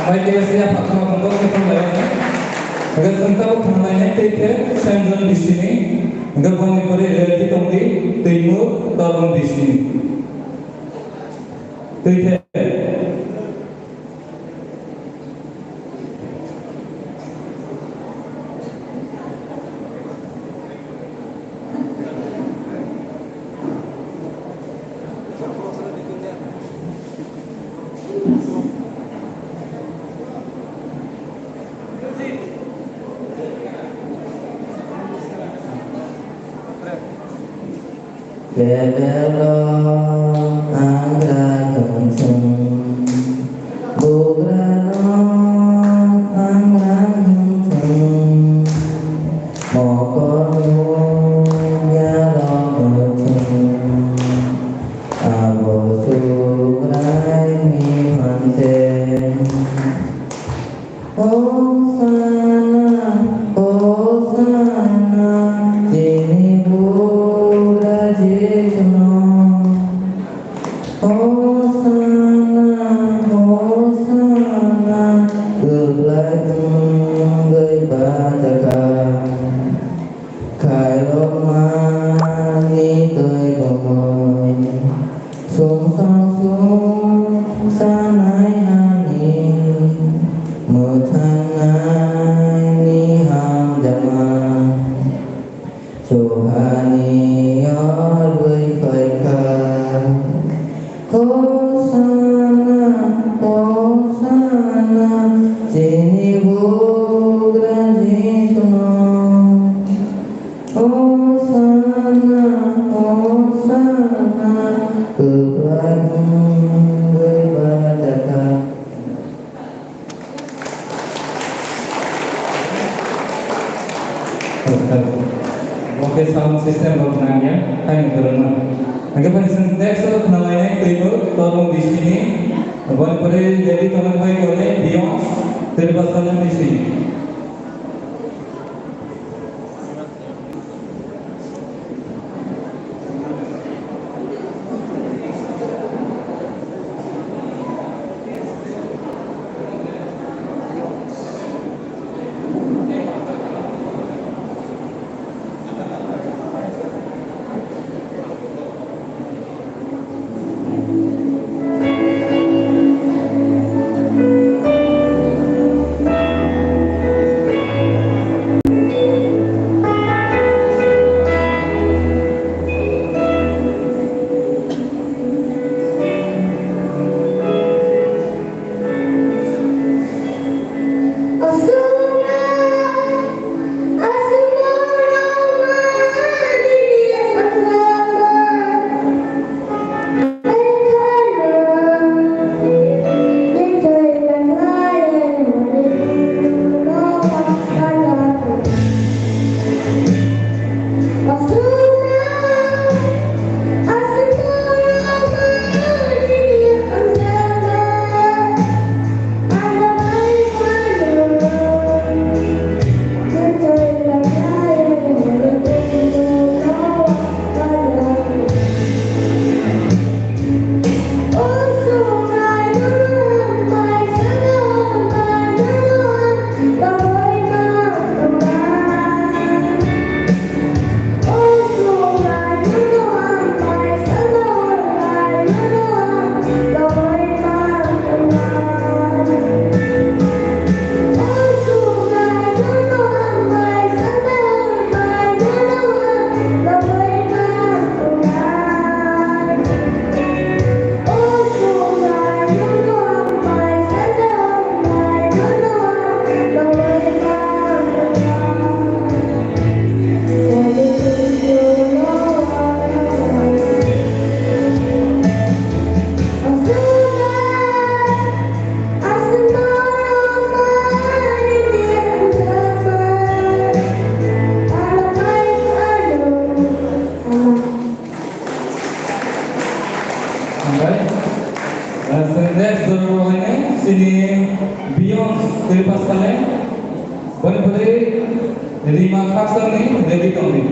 Baik siap untuk penilaiannya. Agar tentang penilaiannya kita sendal di sini, agar kami beri realiti tongdi timur tahun di sini. Tidak. Bebelo anggra kenceng Bugrano anggra kenceng Mokono nyaro kenceng Abo sugrai mi manten Hosana Jini Buddha Jishno Hosana Ước lại người ba taka Khai lộc ma ni tươi gọi Xuống xa nai hani Mơ thang nai ni ham dhamma Sohani ở với phải khả Hosana Jini Buddha Jishno Hosana Ước lại người ba taka Oke, sound system berkenanya, kain berkenaan. Oke, next namanya Tribut, tolong di sini. Buat jadi teman baik oleh Dion, terlepas kalian di sini. Next dulu sini Beyond terlepas kalian boleh 5 kapsul nih dari kami.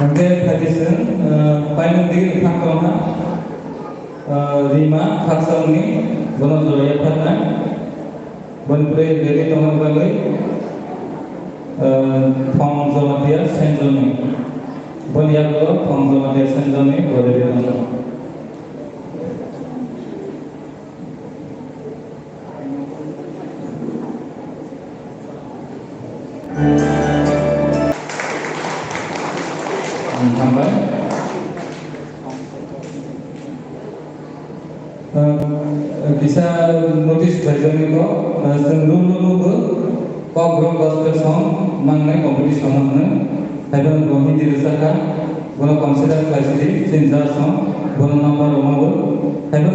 Oke, tradition paling tinggi tangkapnya Rima Haksoni Bono Zoya Patna Bonpure Dedi Toman Bagai Phong Zomatia Senjoni Boniago Phong Zomatia Senjoni Bodhi Toman. Tambah bisa notice version itu dulu program gospel song mengenai kompetisi mana ada kami dirasakan bola consider classic sinza song bola number umur ada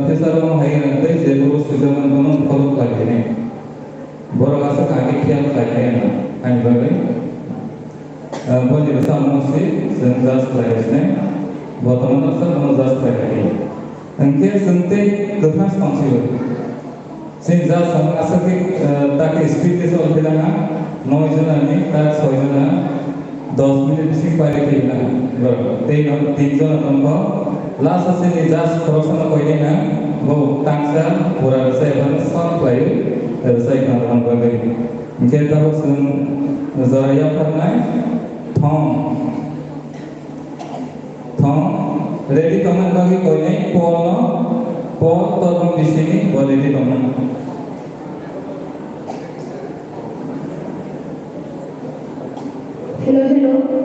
pesara orang hari nanti jadi sudah menonton follow lagi ni bola kasar kaki kian lagi ni kan bagai boleh bersama si sinza classic ni buat teman-teman sinza classic Angke sente kertas konsil. Sinza sama asal tak speed itu orang noise ni tak soalnya 10 minit sih pada kita. Tiga tambah. Last asal jas perusahaan kau ini वो तांगसा पूरा सेवन सब प्लाई व्यवसाय का नाम बगे इनके तरफ से ज़राया करना है थॉम रेडी कमेंट बगे कोई नहीं पॉल तो हम किसी नहीं वो ready comment Hello.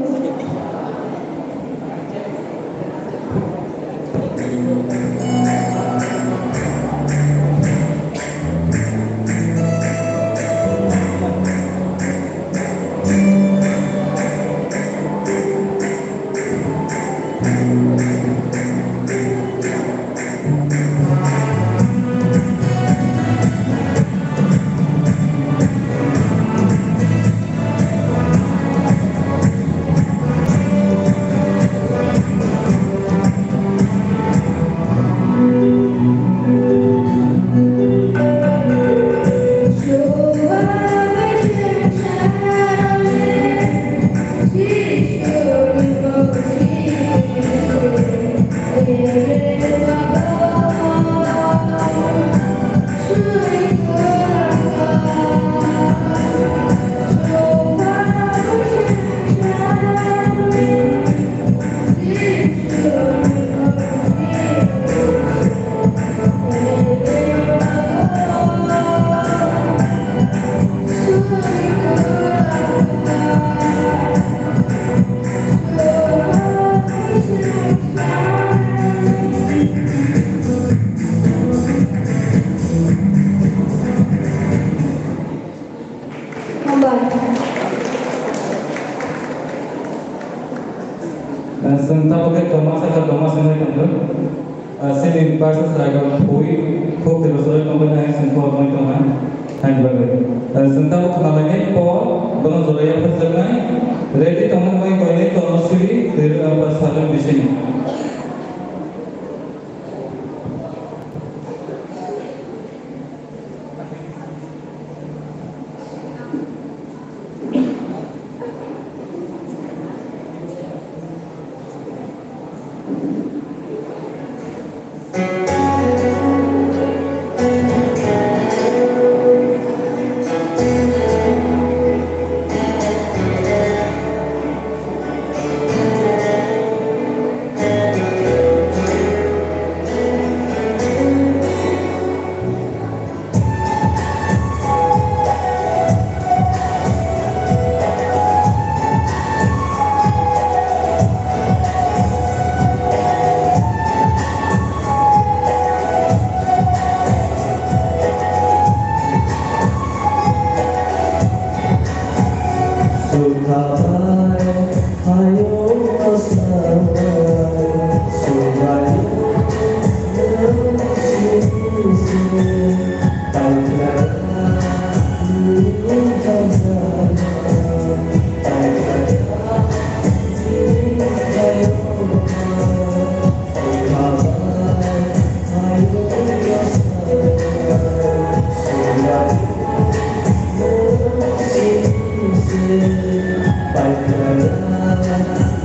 Sentap ke Thomas ini kan sini bahasa seragam koi kok terus orang yang sentap orang itu kan bagaimana sentap kenalnya Paul dengan Zoya perjalanan ready teman koi ini Thomas ini dari persahabatan di sini. Bye.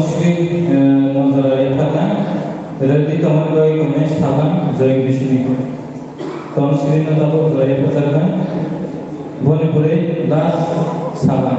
Sri Nazaraya Thana, Rati Tamargai Ganesh Thaban, Jai Vishnu. Tom Sri Nazaraya Jaya Pajargan, Bonipure Das Saban.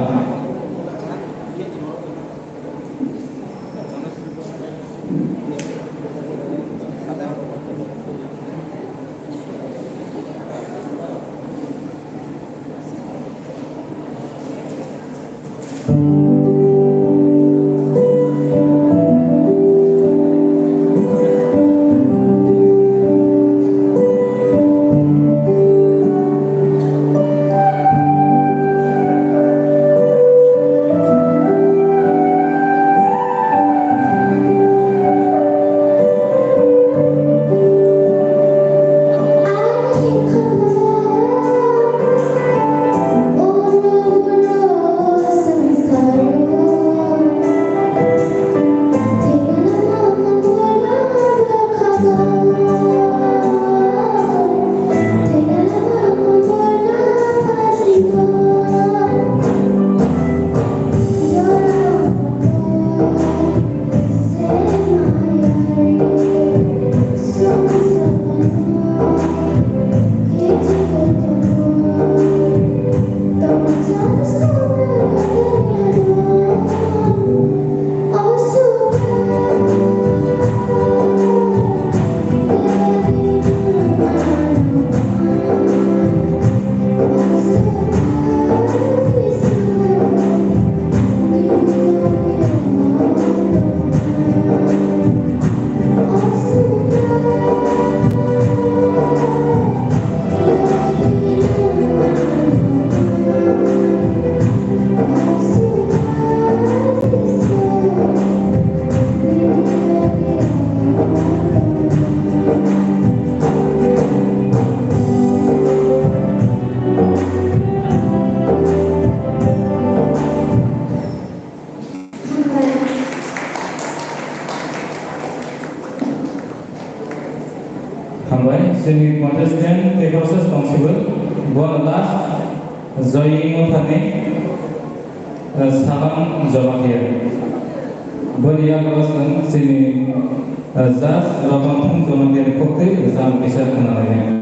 Seni contestant the process responsible one last Zoe Mothane Salam Jamatia Bodia Kawasan Seni Zas Rabantung Jamatia Kote Zam Bisa Kanalaya.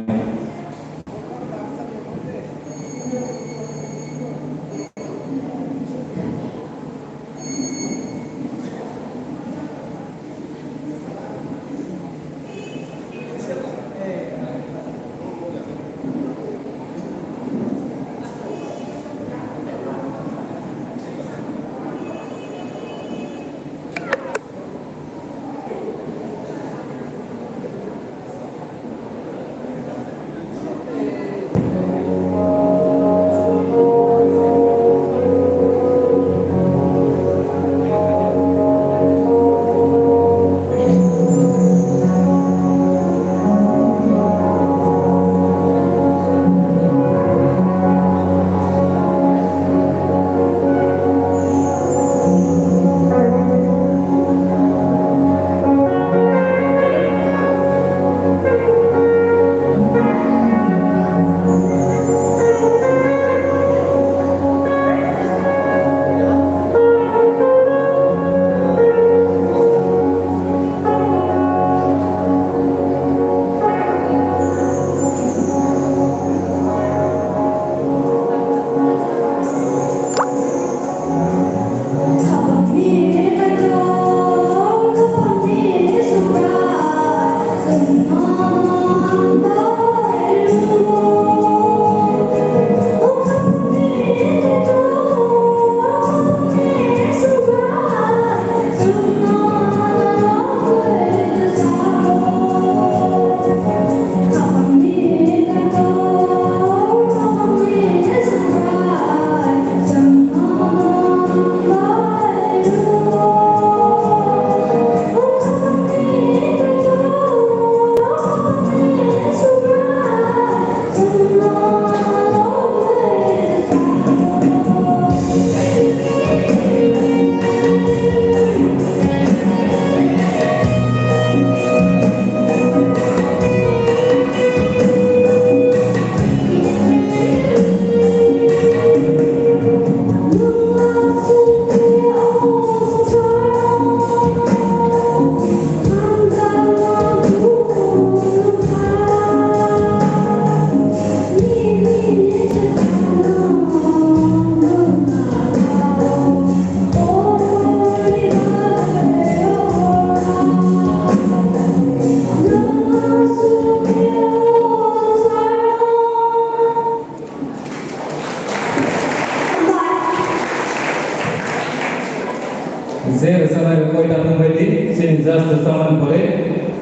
salary koita pembaidi sini jas saman pore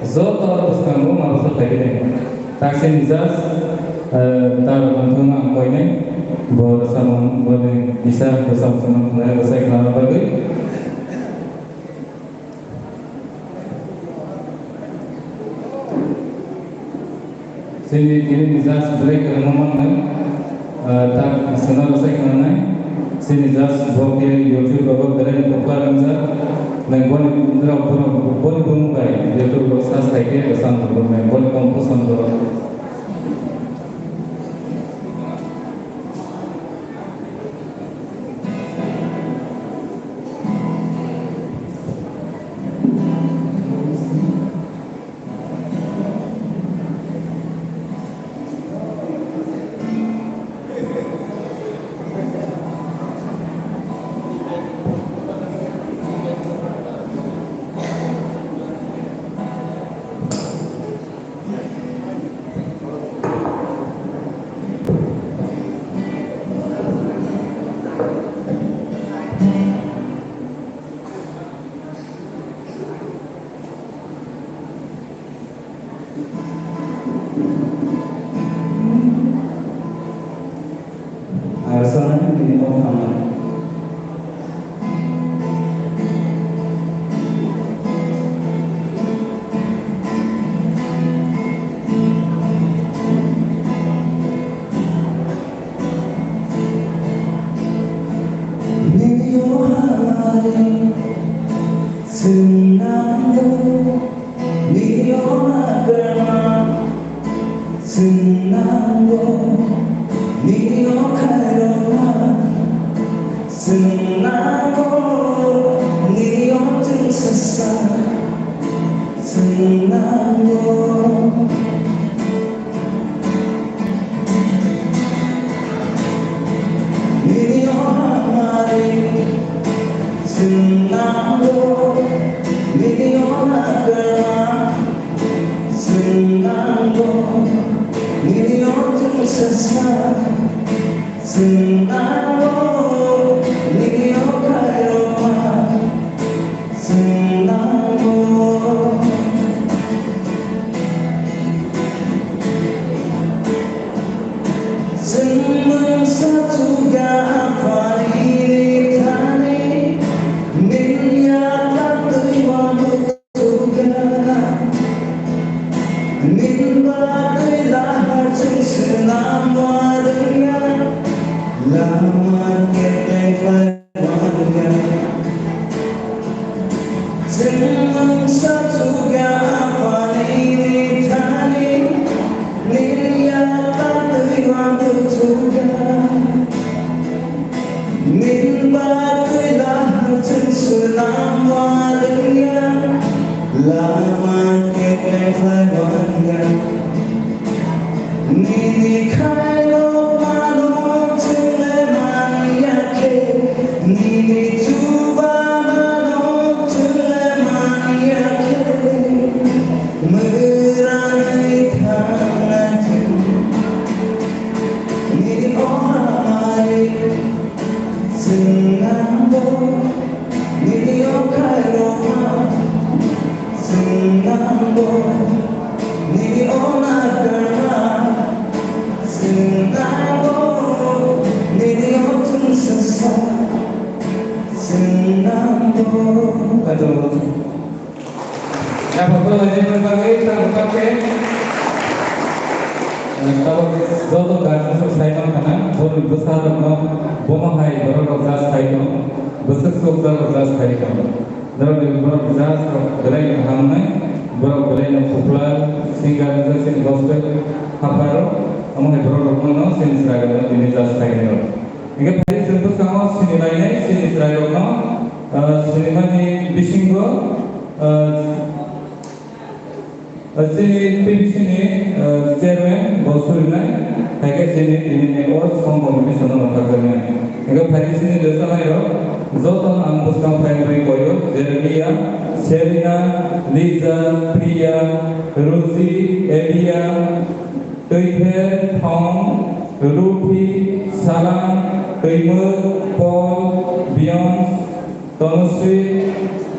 zot or puskango marusa thagine tak sini jas tar banthuna koine bor saman bone bisa bersama sama saya kenal bagi sini ini jas break momen tak senang saya kenal sini jas bokeh YouTube bawah beren popular anjar Nengkon indra bon bumbai YouTube sas taike bersama bumbai bon kompos andor Arasana ini orang kamar.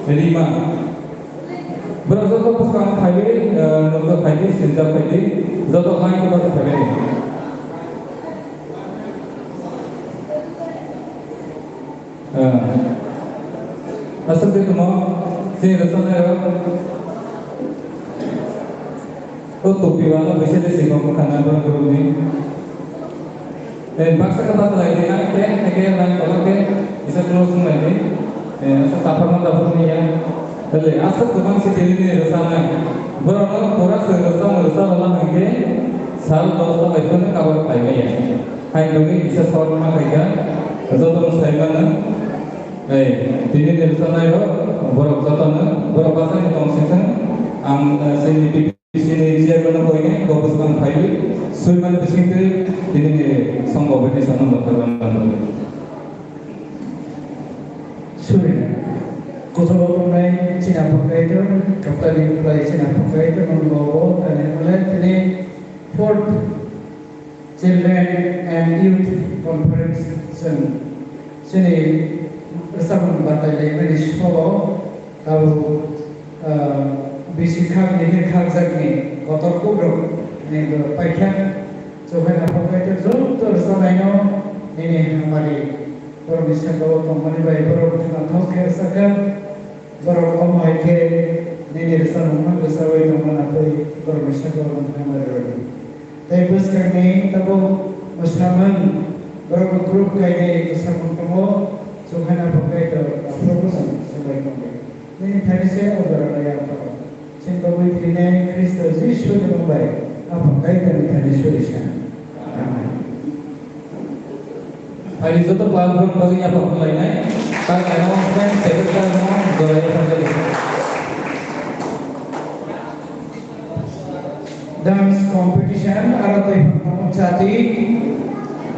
5 berapa pusaka kayu untuk kayu sejak kayu jatuh kayu kita kayu asal itu mau si rasanya topi wala bisa disinggung karena guru ini bangsa kata lagi kan kayak orang kalau bisa terus lagi asal tapar ni ya jadi asal tu bangsa ini rasanya berapa orang serasa Allah hingga sal dosa itu nak kawal kaya ya hai dulu bisa soal mana kaya betul saya mana ini rasanya itu berapa tahun berapa tahun itu maksudnya seni sini dia kalau ini kau pusing kayu, suiman pusing tu ini sanggup ini sama berkorban. Sudah, kutub pemain Cina pakai itu, kapten pemain Cina pakai itu membawa dan mulai ini Fourth Children and Youth Conference sini bersama batai lagi di Solo, lalu Bisikang ini khazakni kotor kubro ini berpakaian coba apa itu terus samanya ini hamaरी परमिशन को कंपनी भाई बरो ना तो के सका बरो कमाई के नहीं रिश्ता होना जैसा वही कंपनी कोई परमिशन को हमारे रोड तय बस करने तब मुस्लिमान बरो ग्रुप का ये मुस्लिमान को coba apa itu proposal sebagai company ini tadi saya obrolan ya apa Sehingga ini Kristus Yesus yang baik. Apa kaitan dengan Yesus? Hari itu tu pelabuhan bagi apa pun lainnya. Kalau orang kan sekitar orang doa saja. Dance competition atau mencaci